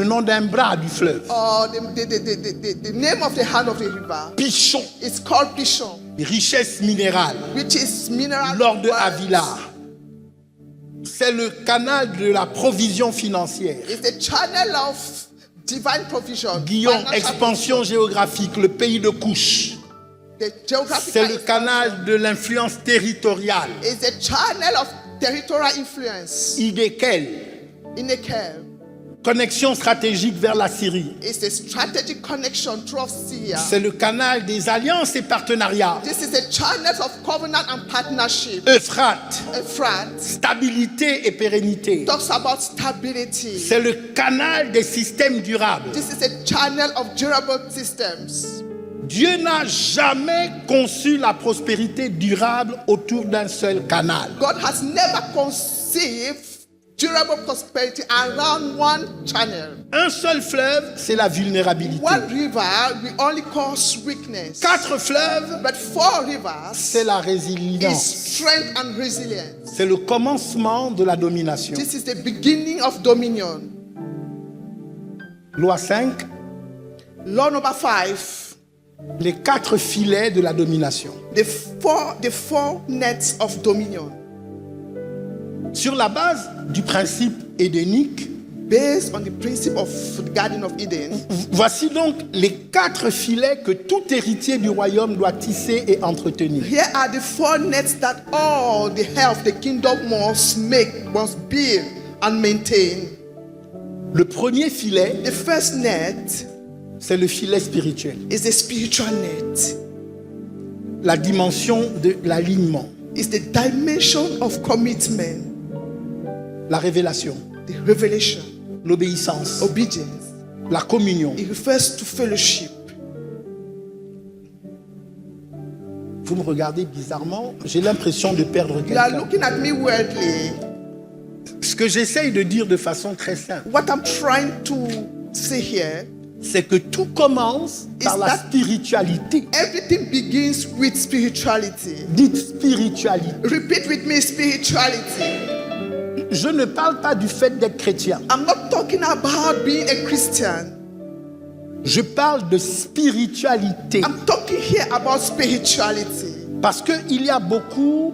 nom d'un bras du fleuve. Or the name of the hand of the river. Pichon. It's called Bishon, Richesse minérale. which is mineral. Lors de wealth. Avila. C'est le canal de la provision financière. It's the channel of divine provision. Guillaume, Financial expansion géographique, le pays de Couche. The geographical C'est le expansion canal de l'influence territoriale. is the channel of territorial influence. Idékel, In the care, connexion stratégique vers la Syrie. it's a strategic connection through Syria. C'est le canal des alliances et partenariats. This is a channel of covenant and partnership. Euphrate, Euphrates stabilité et pérennité. talks about stability. C'est le canal des systèmes durables. This is a channel of durable systems. Dieu n'a jamais conçu la prospérité durable autour d'un seul canal. God has never conceived durable prosperity around one channel. Un seul fleuve, c'est la vulnérabilité. One river will only cause weakness. 4 fleuves, But 4 rivers c'est la is résilience. strength and resilience. C'est le commencement de la domination. This is the beginning of dominion. Loi 5, Law number 5. les 4 filets de la domination. The four nets of dominion. Sur la base du principe édénique, based on the principle of the Garden of Eden, voici donc les 4 filets que tout héritier du royaume doit tisser et entretenir. here are the 4 nets that all the heir of the kingdom must build and maintain. Le premier filet, The first net c'est le filet spirituel, is the spiritual net. la dimension de l'alignement, It's the dimension of commitment, la révélation, the revelation, l'obéissance, obedience. la communion. It refers to fellowship. Vous me regardez bizarrement, j'ai l'impression de perdre You are quelqu'un. looking at me weirdly. Ce que j'essaye de dire de façon très simple, What I'm trying to say here, c'est que tout commence par Is la that- spiritualité. everything begins with spirituality. Dites spiritualité. Repeat with me, spirituality. Je ne parle pas du fait d'être chrétien. I'm not talking about being a Christian. Je parle de spiritualité. I'm talking here about spirituality. Parce qu'il y a beaucoup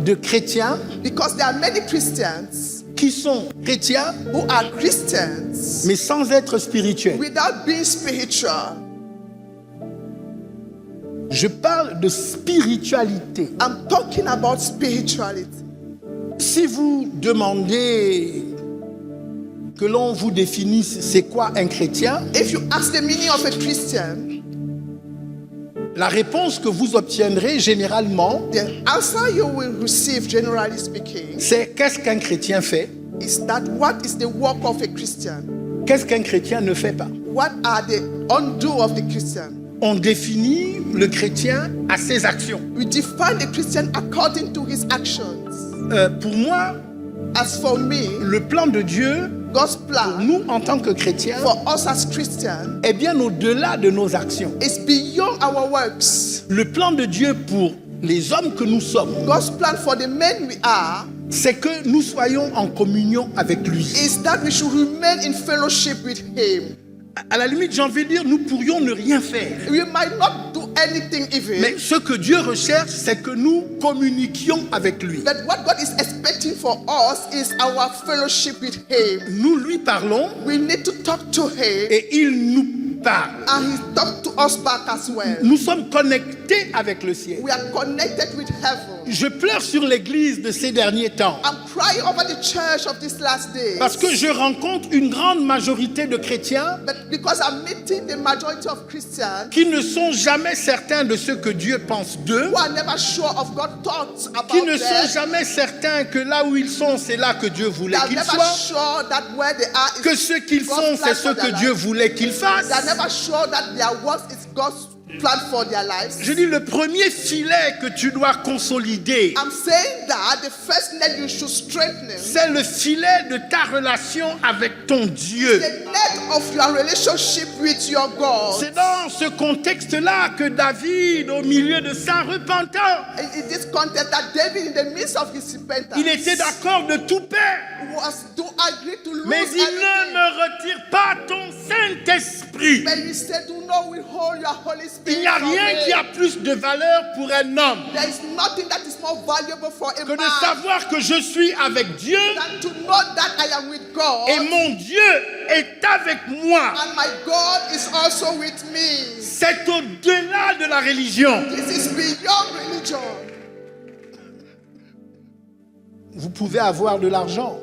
de chrétiens Because there are many Christians qui sont chrétiens, who are Christians mais sans être spirituels. without being spiritual. Je parle de spiritualité. I'm talking about spirituality. Si vous demandez que l'on vous définisse c'est quoi un chrétien, If you ask the meaning of a Christian, la réponse que vous obtiendrez généralement, the answer you will receive, generally speaking, c'est qu'est-ce qu'un chrétien fait, is that what is the work of a Christian? qu'est-ce qu'un chrétien ne fait pas. What are the undo of the Christian? On définit le chrétien à ses actions. We define the Christian according to his actions. Pour moi, As for me, le plan de Dieu, God's pour plan nous en tant que chrétiens, for us as Christians est bien au-delà de nos actions. is beyond our works. Le plan de Dieu pour les hommes que nous sommes, God's plan for the men we are c'est que nous soyons en communion avec lui. is that we should remain in fellowship with him. À la limite, j'ai envie de dire, nous pourrions ne rien faire. We might not do anything even, Mais ce que Dieu recherche, c'est que nous communiquions avec lui. but what God is expecting for us is our fellowship with him. Nous lui parlons We need to talk to him et il nous parle. and he talk to us back as well. Nous sommes connectés avec le ciel. We are connected with heaven. Je pleure sur l'église de ces derniers temps I'm crying over the church of these last days. parce que je rencontre une grande majorité de chrétiens But because I'm meeting the majority of Christians qui ne sont jamais certains de ce que Dieu pense d'eux, who are never sure of God's thoughts about qui ne them, sont jamais certains que là où ils sont, c'est là que Dieu they voulait are qu'ils never soient, sure that where they are que is ce qu'ils God's font, plan c'est ce for their que Dieu life. voulait qu'ils fassent. They are never sure that their works is God's plan for their lives. Je dis, le premier filet que tu dois consolider, I'm saying that the first net you should strengthen c'est le filet de ta relation avec ton Dieu. the net of your relationship with your God. C'est dans ce contexte-là que David, au milieu de sa repentance, In this context, that David, in the midst of his repentance, il était d'accord de tout perdre, was to agree to lose mais il ne everything. me retire pas ton Saint-Esprit. But he said, do not withhold your Holy Spirit. Il n'y a from rien me. qui a plus de valeur pour un homme There is nothing that is more valuable for a que de man savoir que je suis avec Dieu than to know that I am with God et mon Dieu est avec moi. and my God is also with me. C'est au-delà de la religion. This is beyond religion. Vous pouvez avoir de l'argent,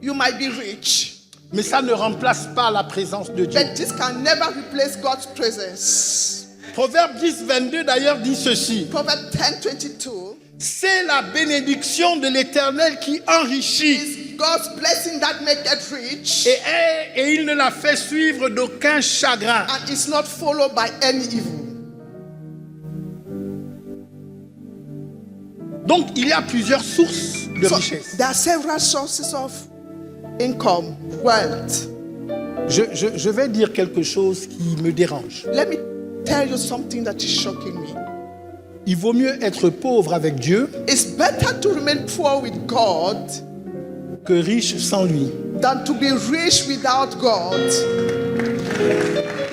You might be rich, mais ça ne remplace pas la présence de Dieu. but this can never replace God's presence. Proverbe 10, 22 d'ailleurs dit ceci. Proverbs 10:22 C'est la bénédiction de l'Éternel qui enrichit is God's blessing that maketh rich et il ne la fait suivre d'aucun chagrin. and is not followed by any evil. Donc il y a plusieurs sources de So, richesse. there are several sources of income, wealth. Je vais dire quelque chose qui me dérange. Let me tell you something that is shocking me. Il vaut mieux être pauvre avec Dieu It's better to remain poor with God que riche sans lui. than to be rich without God.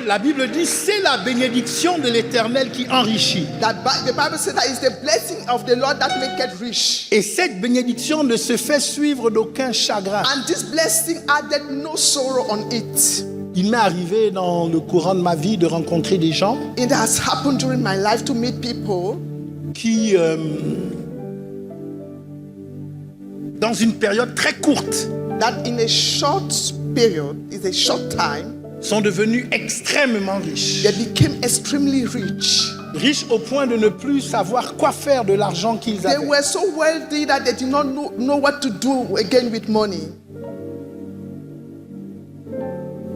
la Bible dit c'est la bénédiction de l'Éternel qui enrichit. The Bible says that it's the blessing of the Lord that maketh rich. Et cette bénédiction ne se fait suivre d'aucun chagrin. And this blessing added no sorrow on it. Il m'est arrivé dans le courant de ma vie de rencontrer des gens It has happened during my life to meet people qui, dans une période très courte, that in a short period, is a short time, sont devenus extrêmement riches. they became extremely rich. Riches au point de ne plus savoir quoi faire de l'argent qu'ils They avaient. were so wealthy that they did not know what to do again with money.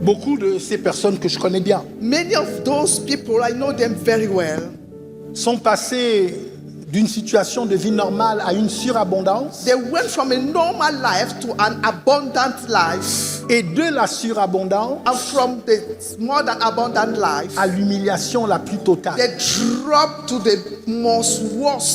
Beaucoup de ces personnes que je connais bien Many of those people, I know them very well, sont passés d'une situation de vie normale à une surabondance, they went from a normal life to an abundant life, et de la surabondance and from the more than abundant life, à l'humiliation la plus totale. they dropped to the worst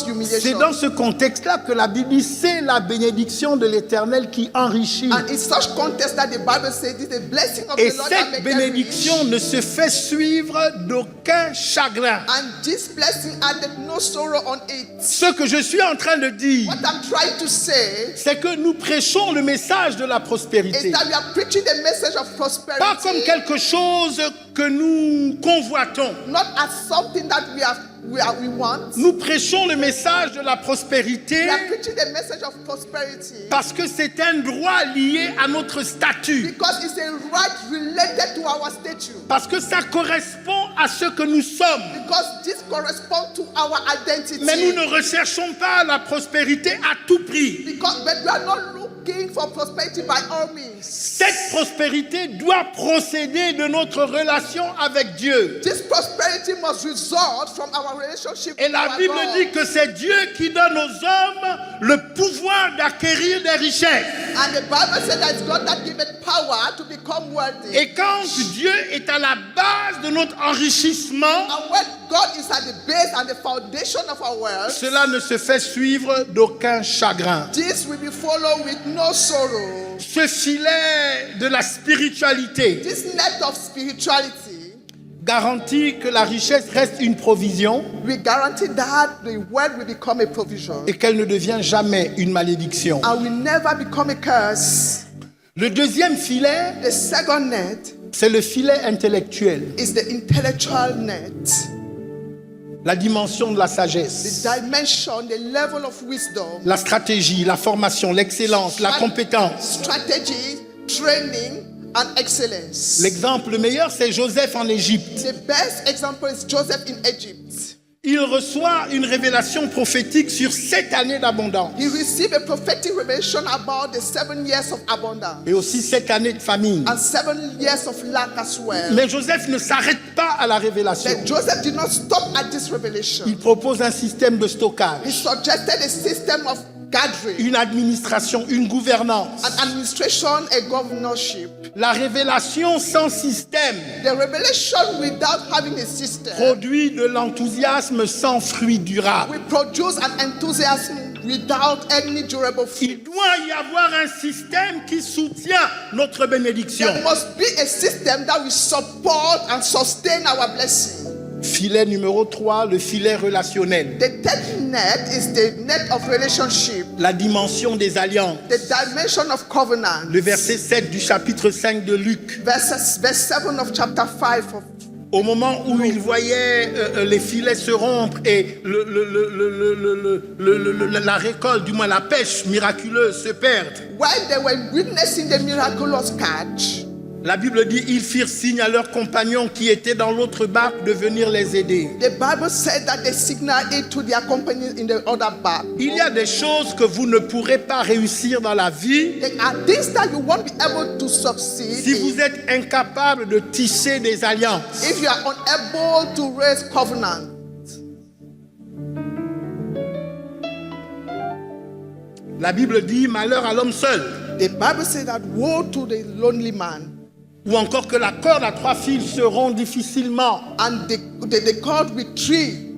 C'est humiliation. dans ce contexte-là que la Bible dit c'est la bénédiction de l'Éternel qui enrichit. And in such context that the Bible says this is the blessing of Et the Lord that cette maketh rich. bénédiction ne se fait suivre d'aucun chagrin. And this blessing added no sorrow on it. Ce que je suis en train de dire, What I'm trying to say c'est que nous prêchons le message de la is prospérité. that we are preaching the message of prosperity, Pas comme quelque chose que nous convoitons. not as something that we want. Nous prêchons le message de la We prospérité are preaching the message of prosperity parce que c'est un droit lié à notre statut. because it's a right related to our statue. Parce que ça correspond à ce que nous sommes. Because this corresponds to our identity. Mais nous ne recherchons pas la prospérité à tout prix. But we are not looking for prosperity by all means. Cette prospérité doit procéder de notre relation avec Dieu. This prosperity must result from our relationship Et with la our Bible God. dit que c'est Dieu qui donne aux hommes le pouvoir d'acquérir des richesses. And the Bible says that it's God that giveth power to become wealthy. Et quand Dieu est à la base de notre enrichissement, And when God is at the base and the foundation of our wealth, cela ne se fait suivre d'aucun chagrin. this will be followed with no sorrow. Ce filet de la spiritualité This net of spirituality, garantit que la richesse reste une provision we guarantee that the wealth will become a provision et qu'elle ne devient jamais une malédiction. and will never become a curse. Le deuxième filet, The second net c'est le filet intellectuel, is the intellectual net, la dimension de la the sagesse, dimension, the level of wisdom, la stratégie, la formation, l'excellence, la compétence. strategy, training, and excellence. L'exemple le meilleur, c'est Joseph en Égypte. The best example is Joseph in Egypt. Il reçoit une révélation prophétique sur 7 années d'abondance He received a prophetic revelation about the 7 years of abundance et aussi 7 années de famine. and 7 years of lack as well. Mais Joseph ne s'arrête pas à la révélation. Then Joseph did not stop at this revelation. Il propose un système de He stockage, suggested a system of gathering, une administration, une gouvernance. an administration, a governorship. La révélation sans système The revelation without having a system produit de l'enthousiasme sans fruit durable. will produce an enthusiasm without any durable fruit. Il doit y avoir un système qui soutient notre bénédiction. There must be a system that will support and sustain our blessing. Filet numéro 3, le filet relationnel. The third net is the net of relationship, La dimension des alliances. the dimension of covenant. Le verset 7 du chapitre 5 de Luc. Verse 7 of chapter 5 of Au moment où il voyait les filets se rompre et la récolte, du moins la pêche miraculeuse se perdre. when they were witnessing the miraculous catch, La Bible dit ils firent signe à leurs compagnons qui étaient dans l'autre barque de venir les aider. the Bible said that they signaled it to their companions in the other bark. Il y a des choses que vous ne pourrez pas réussir dans la vie There are things that you won't be able to succeed si vous in êtes incapable de tisser des alliances. if you are unable to raise covenant. La Bible dit malheur à l'homme seul, The Bible says that woe to the lonely man, ou encore que la corde à 3 fils se rompt difficilement. and the cord with 3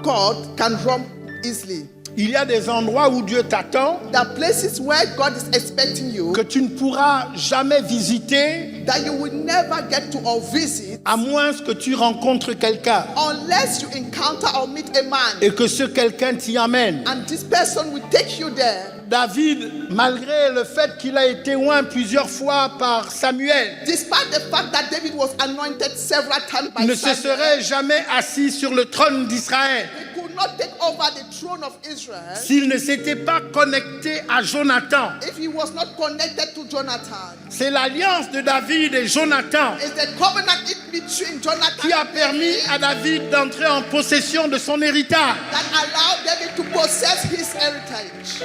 cord can romp easily. Il y a des endroits où Dieu t'attend There are places where God is expecting you que tu ne pourras jamais visiter that you will never get to or visit à moins que tu rencontres quelqu'un unless you encounter or meet a man. et que ce quelqu'un t'y amène. And this person will take you there. David, malgré le fait qu'il a été oint plusieurs fois par Samuel, Despite the fact that David was anointed several times by ne se Samuel, serait jamais assis sur le trône d'Israël he could not take over the throne of Israel s'il ne s'était pas connecté à Jonathan. if he was not connected to Jonathan. C'est l'alliance de David et Jonathan It's the covenant in between Jonathan qui a and permis David à David d'entrer en possession de son héritage. that allowed David to possess his heritage.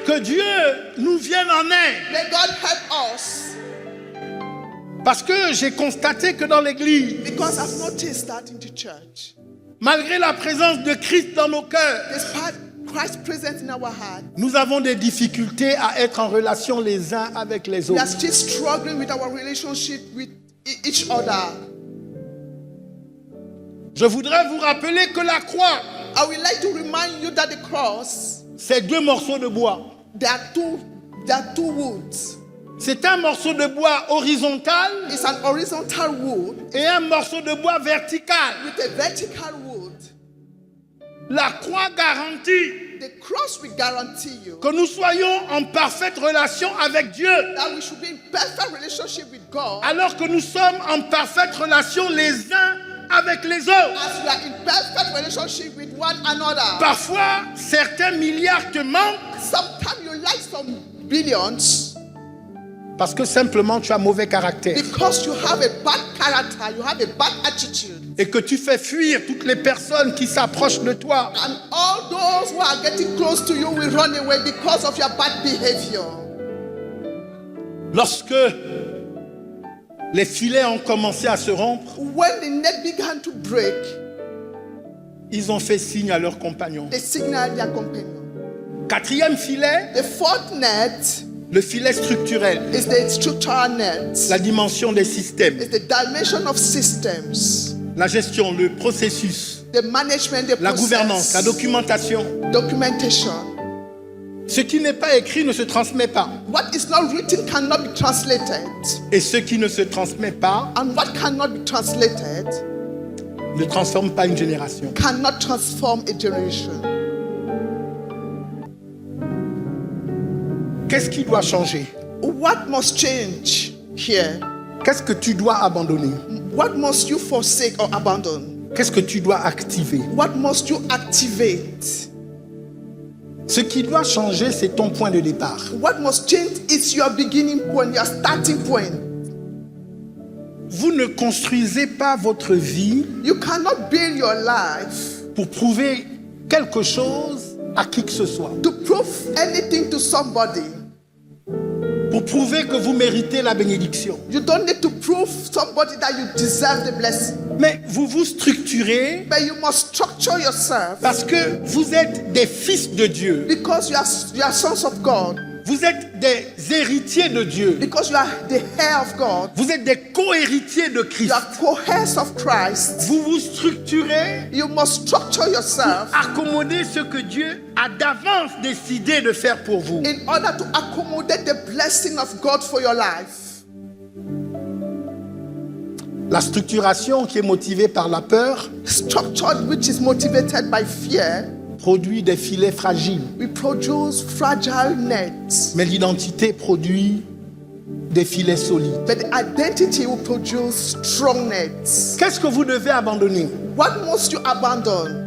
Que Dieu nous vienne en aide. May God help us, Parce que j'ai constaté que dans l'église, because I've noticed that in the church, malgré la présence de Christ dans nos cœurs, despite Christ present in our heart, nous avons des difficultés à être en relation les uns avec les we are autres. still struggling with our relationship with each other. Je voudrais vous rappeler que la croix, I would like to remind you that the cross, c'est 2 morceaux de bois. there are two woods. C'est un morceau de bois horizontal It's an horizontal wood et un morceau de bois vertical. with a vertical wood. La croix garantit The cross will guarantee you que nous soyons en parfaite relation avec Dieu, that we should be in perfect relationship with God alors que nous sommes en parfaite relation les uns avec les autres. as we are in perfect relationship with one another. Parfois, certains milliards te manquent Sometimes you like some billions parce que simplement tu as mauvais caractère because you have a bad character, you have a bad attitude. et que tu fais fuir toutes les personnes qui s'approchent de toi. And all those who are getting close to you will run away because of your bad behavior. Lorsque les filets ont commencé à se rompre, When the net began to break, ils ont fait signe à leurs compagnons. they signaled their companion. 4e filet, The fourth net le filet structurel, is the structural net. la dimension des systèmes, It's the dimension of systems, la gestion, le processus, the management, the la process, gouvernance, la documentation. documentation. Ce qui n'est pas écrit ne se transmet pas. What is not written cannot be translated, Et ce qui ne se transmet pas and what cannot be translated ne transforme pas une génération. cannot transform a generation. Qu'est-ce qui doit changer? What must change here? Qu'est-ce que tu dois abandonner? What must you forsake or abandon? Qu'est-ce que tu dois activer? What must you activate? Ce qui doit changer, c'est ton point de départ. What must change is your beginning point, your starting point. Vous ne construisez pas votre vie You cannot build your life pour prouver quelque chose à qui que ce soit. to prove anything to somebody. Pour prouver que vous méritez la bénédiction. You don't need to prove somebody that you deserve the blessing. Mais vous vous structurez But you must structure yourself parce que vous êtes des fils de Dieu. because you are sons of God, Vous êtes des héritiers de Dieu. because you are the heir of God. Vous êtes des co-héritiers de You Christ. are co-heirs of Christ. Vous vous structurez You must structure yourself accommoder ce que Dieu a d'avance décidé de faire pour vous. in order to accommodate the blessing of God for your life. La structuration qui est motivée par la peur Structured, which is motivated by fear, produit des filets fragiles. we produce fragile nets. Mais l'identité produit des filets solides. But the identity will produce strong nets. Qu'est-ce que vous devez abandonner? What must you abandon?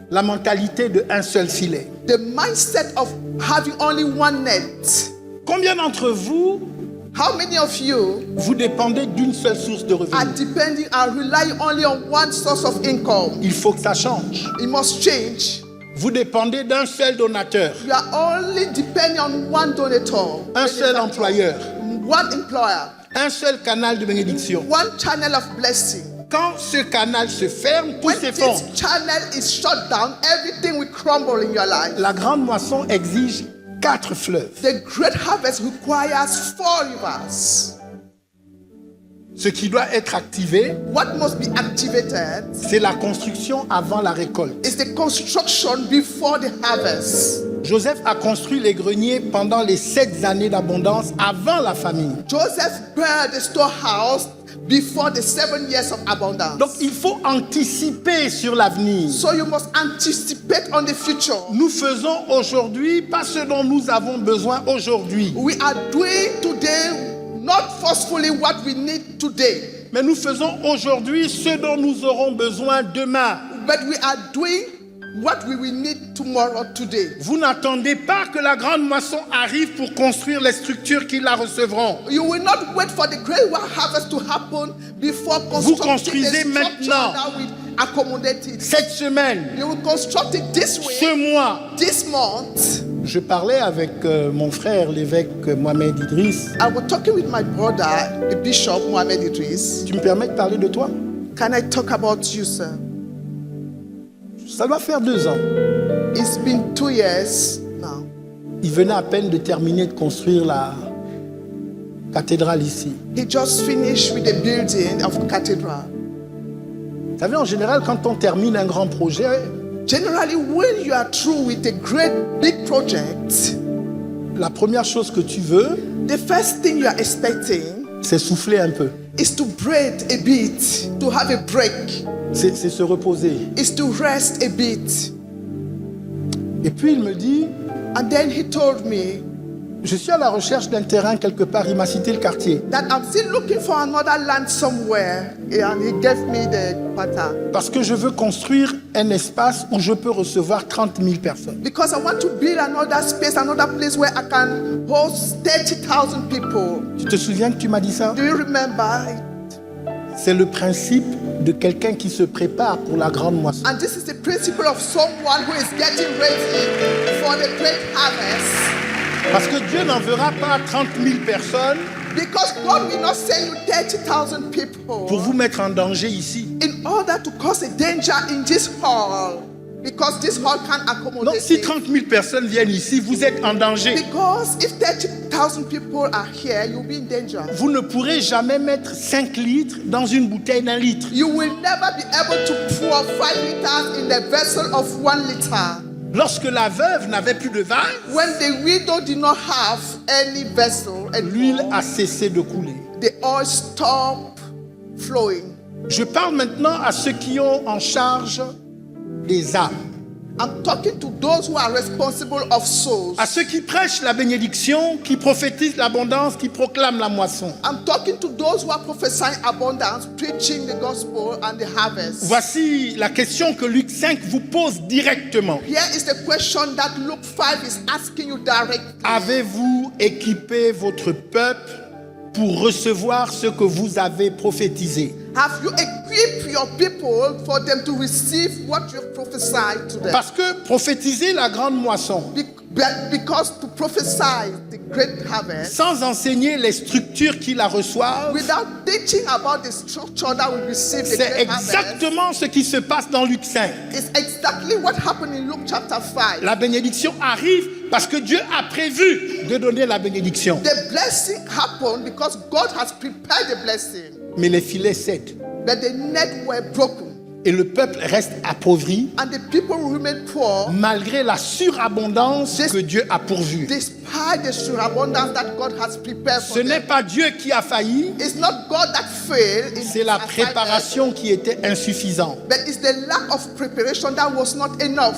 La mentalité de un seul filet. The mindset of having only one net. Combien d'entre vous, How many of you vous dépendez d'une seule source de are revenus? depending and relying only on one source of income? Il faut que ça change. It must change. Vous dépendez d'un seul donateur, You are only depending on one donator, un seul employeur, one employer, un seul canal de bénédiction. one channel of blessing. Quand ce canal se ferme, tout When s'effondre. this channel is shut down, everything will crumble in your life. La grande moisson exige 4 fleuves. The great harvest requires 4 rivers. Ce qui doit être activé, what must be activated c'est la construction avant la récolte. is the construction before the harvest. Joseph a construit les greniers pendant les 7 années d'abondance avant la famine. Joseph built the storehouse before the 7 years of abundance. Donc il faut anticiper sur l'avenir. So you must anticipate on the future. Nous faisons aujourd'hui pas ce dont nous avons besoin aujourd'hui, We are doing today not forcefully what we need today, mais nous faisons aujourd'hui ce dont nous aurons besoin demain. but we are doing what we will need tomorrow today. Vous n'attendez pas que la grande moisson arrive pour construire les structures qui la recevront. You will not wait for the great harvest to happen before constructing construisez the structure maintenant. that will accommodate it. Cette semaine, You will construct it this way, ce mois, this month. je parlais avec mon frère, l'évêque Mohamed Idriss. I was talking with my brother, the Bishop Mohamed Idris. Tu me permets de parler de toi? Can I talk about you, sir? Ça doit faire 2 ans. It's been 2 years now. Il venait à peine de terminer de construire la cathédrale ici. He just finished with the building of the cathedral. Vous savez, en général, quand on termine un grand projet, Generally, when you are through with a great big project, la première chose que tu veux, the first thing you are expecting c'est souffler un peu. is to breathe a bit, to have a break, C'est se reposer. is to rest a bit. Et puis il me dit, And then he told me je suis à la recherche d'un terrain quelque part. Il m'a cité le quartier. that I'm still looking for another land somewhere, and he gave me the pattern. Parce que je veux construire un espace où je peux recevoir 30 000 personnes. Because I want to build another space, another place where I can host 30,000 people. Tu te souviens que tu m'as dit ça? Do you remember? C'est le principe de quelqu'un qui se prépare pour la grande moisson. And this is the principle of someone who is getting ready for the great harvest. Parce que Dieu n'enverra pas 30 000 personnes Because God will not send you 30,000 people pour vous mettre en danger ici. in order to cause a danger in this hall. Because this hall can't Non, accommodate si it. 30 000 personnes viennent ici, vous êtes en danger. Because if 30,000 people are here, you'll be in danger. Vous ne pourrez jamais mettre 5 litres dans une bouteille d'1 litre. You will never be able to pour 5 liters in a vessel of 1 liter. Lorsque la veuve n'avait plus de vin, When the widow did not have any vessel l'huile anymore, a cessé de couler. the oil stopped flowing. Je parle maintenant à ceux qui ont en charge les âmes, I'm talking to those who are responsible of souls. à ceux qui prêchent la bénédiction, qui prophétisent l'abondance, qui proclament la moisson. I'm talking to those who are prophesying abundance, preaching the gospel and the harvest. Voici la question que Luc 5 vous pose directement. Here is the question that Luke 5 is asking you directly. Avez-vous équipé votre peuple pour recevoir ce que vous avez prophétisé? Have you equipped your people for them to receive what you have prophesied to them? Parce que prophétiser la grande moisson, Because to prophesy the great harvest, sans enseigner les structures qui la reçoivent, without teaching about the structure that will receive the c'est great harvest, exactement ce qui se passe dans Luc 5. is exactly what happened in Luke chapter 5. La bénédiction arrive parce que Dieu a prévu de donner la bénédiction. The blessing happened because God has prepared the blessing, Mais les filets cèdent but the net were broken, et le peuple reste appauvri and the people remain poor malgré la surabondance que Dieu a pourvue. despite the surabundance that God has prepared Ce for n'est them. pas Dieu qui a failli, It's not God that failed in c'est la his assignment, préparation qui était insuffisante. but it's the lack of preparation that was not enough.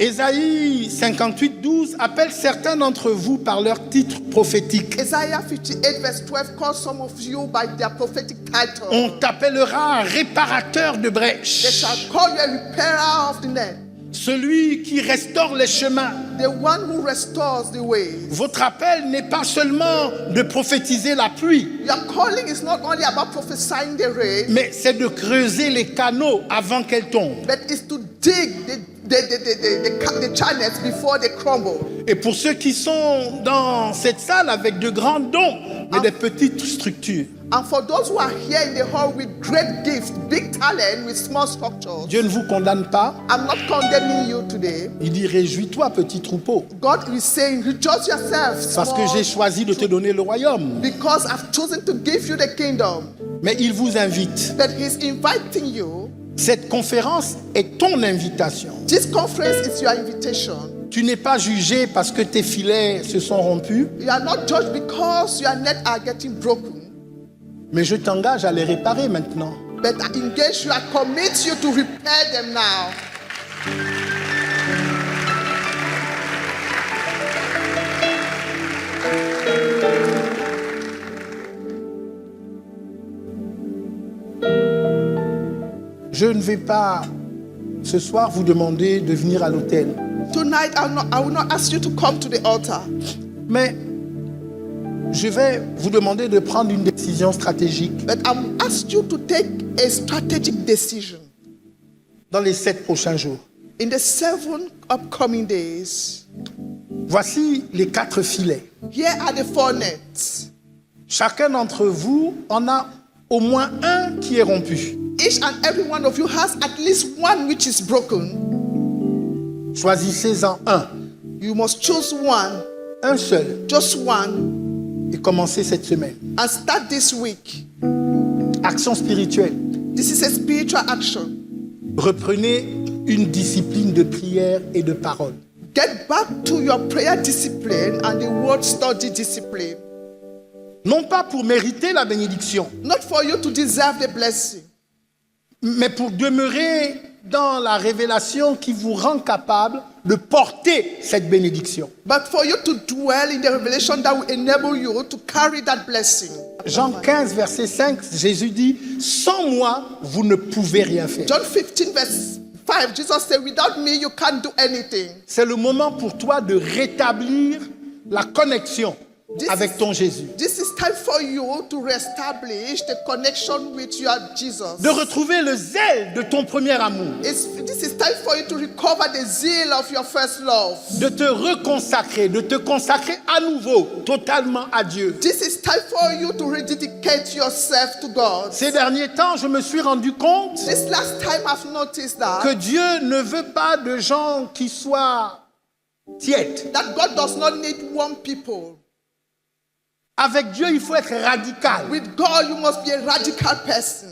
Ésaïe 58, 12 appelle certains d'entre vous par leur titre prophétique. Isaiah 58 verse 12 calls some of you by their prophetic title. On t'appellera réparateur de They brèches, shall call you a repairer of the net, celui qui restaure les chemins. the one who restores the way. Votre appel n'est pas seulement de prophétiser la pluie, Your calling is not only about prophesying the rain, mais c'est de creuser les canaux avant qu'elle tombe. but it's to dig the channels before they crumble. Et pour ceux qui sont dans cette salle avec de grands dons, mais des petites structures, And for those who are here in the hall with great gifts, big talent, with small structures, Dieu ne vous condamne pas. I'm not condemning you today. Il dit, réjouis-toi, petit troupeau, God is saying, rejoice yourself, parce que j'ai choisi de te donner le royaume. because I've chosen to give you the kingdom. Mais il vous invite. That He's inviting you. Cette conférence est ton invitation. This conference is your invitation. Tu n'es pas jugé parce que tes filets se sont rompus, You are not judged because your net are getting broken. mais je t'engage à les réparer maintenant. But I engage you, I commit you to repair them now. Je ne vais pas ce soir vous demander de venir à l'autel, Tonight, I will not ask you to come to the altar. mais je vais vous demander de prendre une décision stratégique But I will ask you to take a strategic decision. dans les 7 prochains jours. In the 7 upcoming days, Voici les 4 filets. here are the 4 nets. Chacun d'entre vous en a au moins un qui est rompu. Each and every one of you has at least one which is broken. Choisissez-en un, You must choose one, un seul, just one, et commencez cette semaine. and start this week. Action spirituelle. This is a spiritual action. Reprenez une discipline de prière et de parole. Get back to your prayer discipline and the word study discipline. Non pas pour mériter la bénédiction, Not for you to deserve the blessing, mais pour demeurer dans la révélation qui vous rend capable de porter cette bénédiction. but for you to dwell in the revelation that will enable you to carry that blessing. Jean 15, verset 5, Jésus dit, sans moi, vous ne pouvez rien faire. John 15, verse 5, Jesus said, without me, you can't do anything. C'est le moment pour toi de rétablir la connexion avec ton Jésus. This is time for you to reestablish the connection with your Jesus. De retrouver le zèle de ton premier amour. This is time for you to recover the zeal of your first love. De te reconsacrer, de te consacrer à nouveau, totalement à Dieu. This is time for you to rededicate yourself to God. Ces derniers temps, je me suis rendu compte This last time I've noticed que that Dieu ne veut pas de gens qui soient tièdes. God does not need one people. Avec Dieu, il faut être radical. With God, you must be a radical person.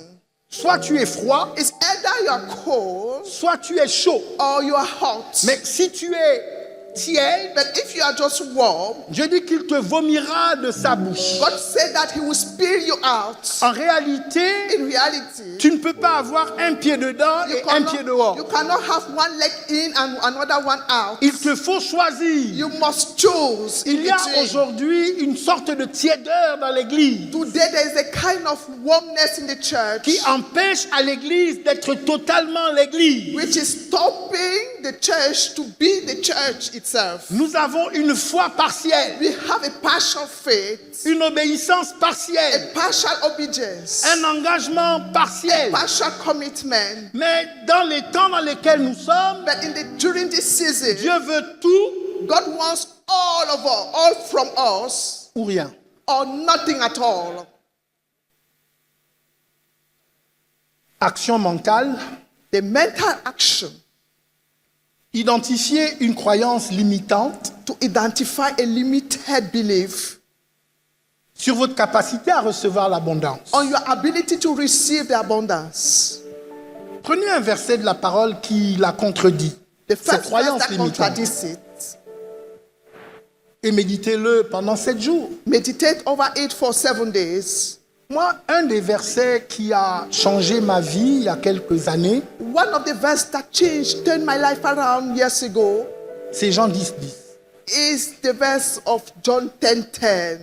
Soit tu es froid, It's either you are cold soit tu es chaud. or you are hot. Mais si tu es tiède, But if you are just warm, Dieu dit qu'il te vomira de sa bouche. God said that He will spill you out. En réalité, In reality, tu ne peux pas avoir un pied dedans et un pied dehors. you cannot have one leg in and another one out. Il te faut choisir. You must choose. Il y a between. aujourd'hui une sorte de tiédeur dans l'église Today there is a kind of warmness in the church qui empêche à l'église d'être totalement l'église. which is stopping the church to be the church itself. Nous avons une foi partielle, We have a partial faith, une obéissance a partielle, partial obedience, un engagement a partiel. partial commitment. Mais dans les temps dans lesquels nous sommes, But during this season, Dieu veut tout God wants all of us, all from us, ou rien. or nothing at all. Action mentale, The mental action identifier une croyance limitante to identify a limited belief sur votre capacité à recevoir l'abondance. on your ability to receive the abundance. Prenez un verset de la parole qui la contredit, The cette first verse croyance that limitante, contradicts it. et méditez-le pendant 7 jours. Meditate over it for 7 days. Moi, un des versets qui a changé ma vie il y a quelques années, One of the verses that turned my life around years ago c'est Jean 10, 10. is the verse of John 10:10.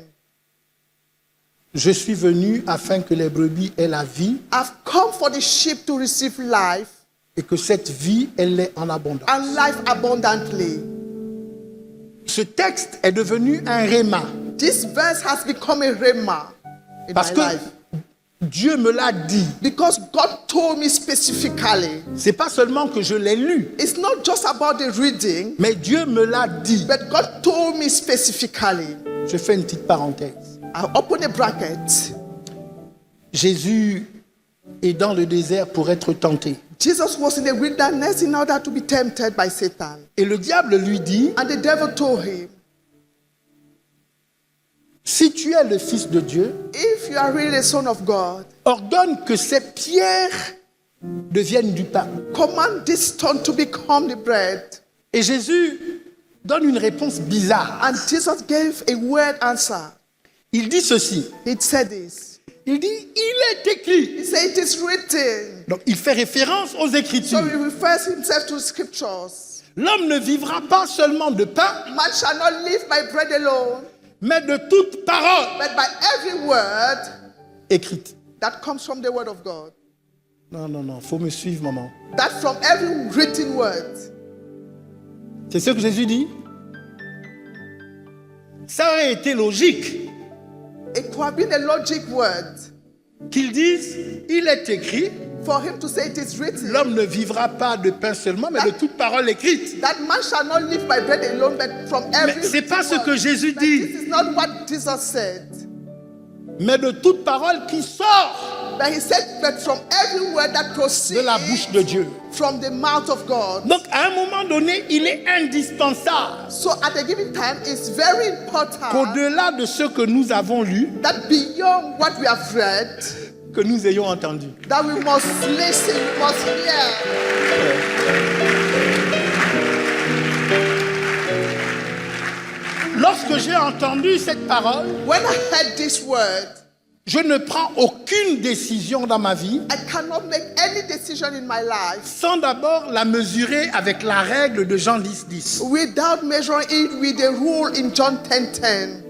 Je suis venu afin que les brebis aient la vie I've come for the sheep to receive life et que cette vie, elle l'ait en abondance. and life abundantly. Ce texte est devenu un réma This verse has become a rhema in parce my que life. Dieu me l'a dit. Because God told me specifically. C'est pas seulement que je l'ai lu, It's not just about the reading, mais Dieu me l'a dit. but God told me specifically. Je fais une petite parenthèse. I'll open a bracket. Jésus est dans le désert pour être tenté. Jesus was in the wilderness in order to be tempted by Satan. Et le diable lui dit, And the devil told him, si tu es le Fils de Dieu, if you are really the Son of God, ordonne que ces pierres deviennent du pain. command this stone to become the bread. Et Jésus donne une réponse bizarre. And Jesus gave a weird answer. Il dit ceci. He said this. Il dit, il est écrit. He said, it is written. Donc il fait référence aux So Écritures. he refers himself to scriptures. L'homme ne vivra pas seulement de pain, Man shall not live by bread alone, mais de toute parole but by every word écrite. that comes from the word of God. Non, non, non, faut me suivre, maman. That from every written word. C'est ce que Jésus dit. Ça aurait été logique It could have been a logic word qu'il dise, il est écrit, for him to say it is written. l'homme ne vivra pas de pain seulement, mais de toute parole écrite. That man shall not live by bread alone, but from every Mais c'est pas ce word. que Jésus But dit, this is not what Jesus said. mais de toute parole qui sort But he said that from every word that proceeds de la bouche de Dieu. from the mouth of God. Donc, à un moment donné, il est indispensable So at a given time, it's very important qu'au-delà de ce que nous avons lu, that beyond what we have read, que nous ayons entendu. that we must listen, we must hear. Lorsque j'ai entendu cette parole, When I heard this word, je ne prends aucune décision dans ma vie I cannot make any decision in my life sans d'abord la mesurer avec la règle de Jean 10:10. without measuring it with the rule in John 10:10.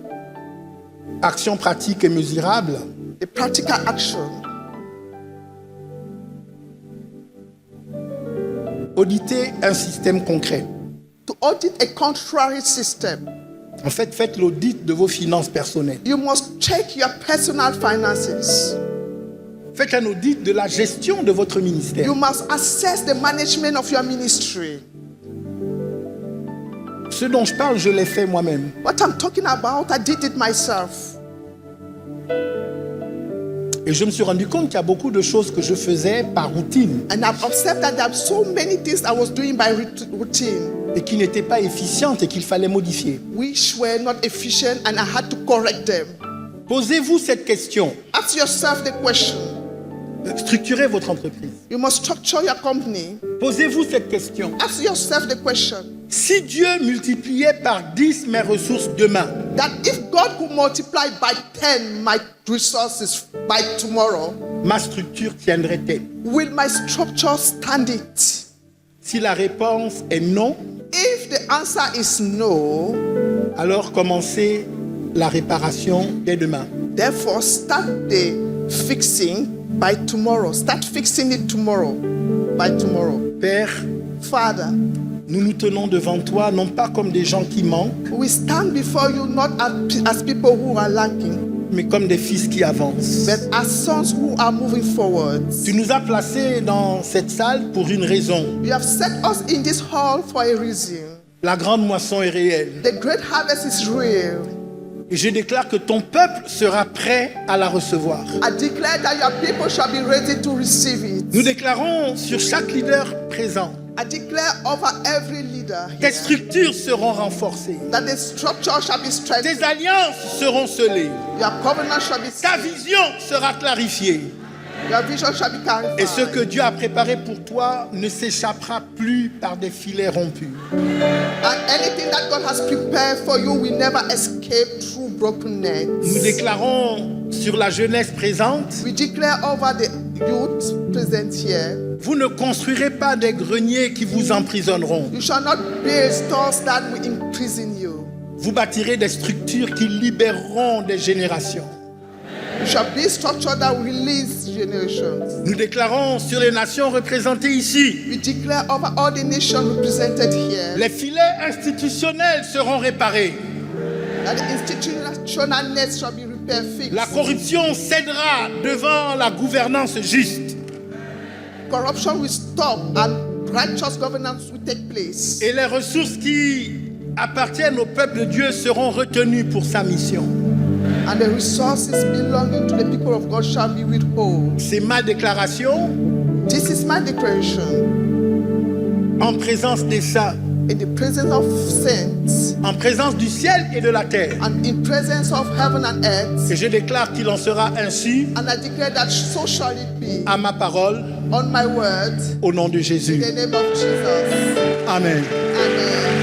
Action pratique et mesurable. The practical action. Auditez un système concret. To audit a contrary system, En fait, faites l'audit de vos finances personnelles. you must check your personal finances. Faites un audit de la gestion de votre ministère. You must assess the management of your ministry. Ce dont je parle, je l'ai fait moi-même. What I'm talking about, I did it myself. Et je me suis rendu compte qu'il y a beaucoup de choses que je faisais par routine And I've observed that there are so many things I was doing by routine, et qui n'étaient pas efficientes et qu'il fallait modifier. which were not efficient, and I had to correct them. Posez-vous cette question. Ask yourself the question. Structurez votre entreprise. You must structure your company. Posez-vous cette question. Ask yourself the question Si Dieu multipliait par 10 mes ressources demain, that if God could multiply by 10 my resources by tomorrow, ma structure tiendrait-elle? will my structure stand it? Si la réponse est non, If the answer is no, alors commencez la réparation dès demain. therefore start the fixing by tomorrow. Start fixing it tomorrow. By tomorrow. Père, Father, nous nous tenons devant toi non pas comme des gens qui manquent, we stand before you not as people who are lacking, mais comme des fils qui avancent. but as sons who are moving forward. Tu nous as placés dans cette salle pour une raison. You have set us in this hall for a reason. La grande moisson est réelle. The great harvest is real. Et je déclare que ton peuple sera prêt à la recevoir. I declare that your people shall be ready to receive it. Nous déclarons sur chaque leader présent, I declare over every leader tes here structures seront renforcées, that the structure shall be strengthened. tes alliances seront scellées, Your covenant shall be ta sealed. vision sera clarifiée. Your vision shall be clarified. Et ce que Dieu a préparé pour toi ne s'échappera plus par des filets rompus. And anything that God has prepared for you will never escape through broken nets. Nous déclarons sur la jeunesse présente, We declare over the youth present here, vous ne construirez pas des greniers qui vous emprisonneront. you shall not build stores that will imprison you. Vous bâtirez des structures qui libéreront des générations. You shall build structure that will release generations. Nous déclarons sur les nations représentées ici, We declare over all the nations represented here les filets institutionnels seront réparés. that the institutional nets shall be repaired. perfect. La corruption cédera devant la gouvernance juste. Corruption will stop and righteous governance will take place. Et les ressources qui appartiennent au peuple de Dieu seront retenues pour sa mission. And the resources belonging to the people of God shall be withheld. C'est ma déclaration This is my declaration en présence des saints, in the presence of saints en présence du ciel et de la terre. and in presence of heaven and earth. Et je déclare qu'il en sera ainsi And I declare that so shall it be à ma parole on my word au nom de in Jésus. the name of Jesus. Amen. Amen.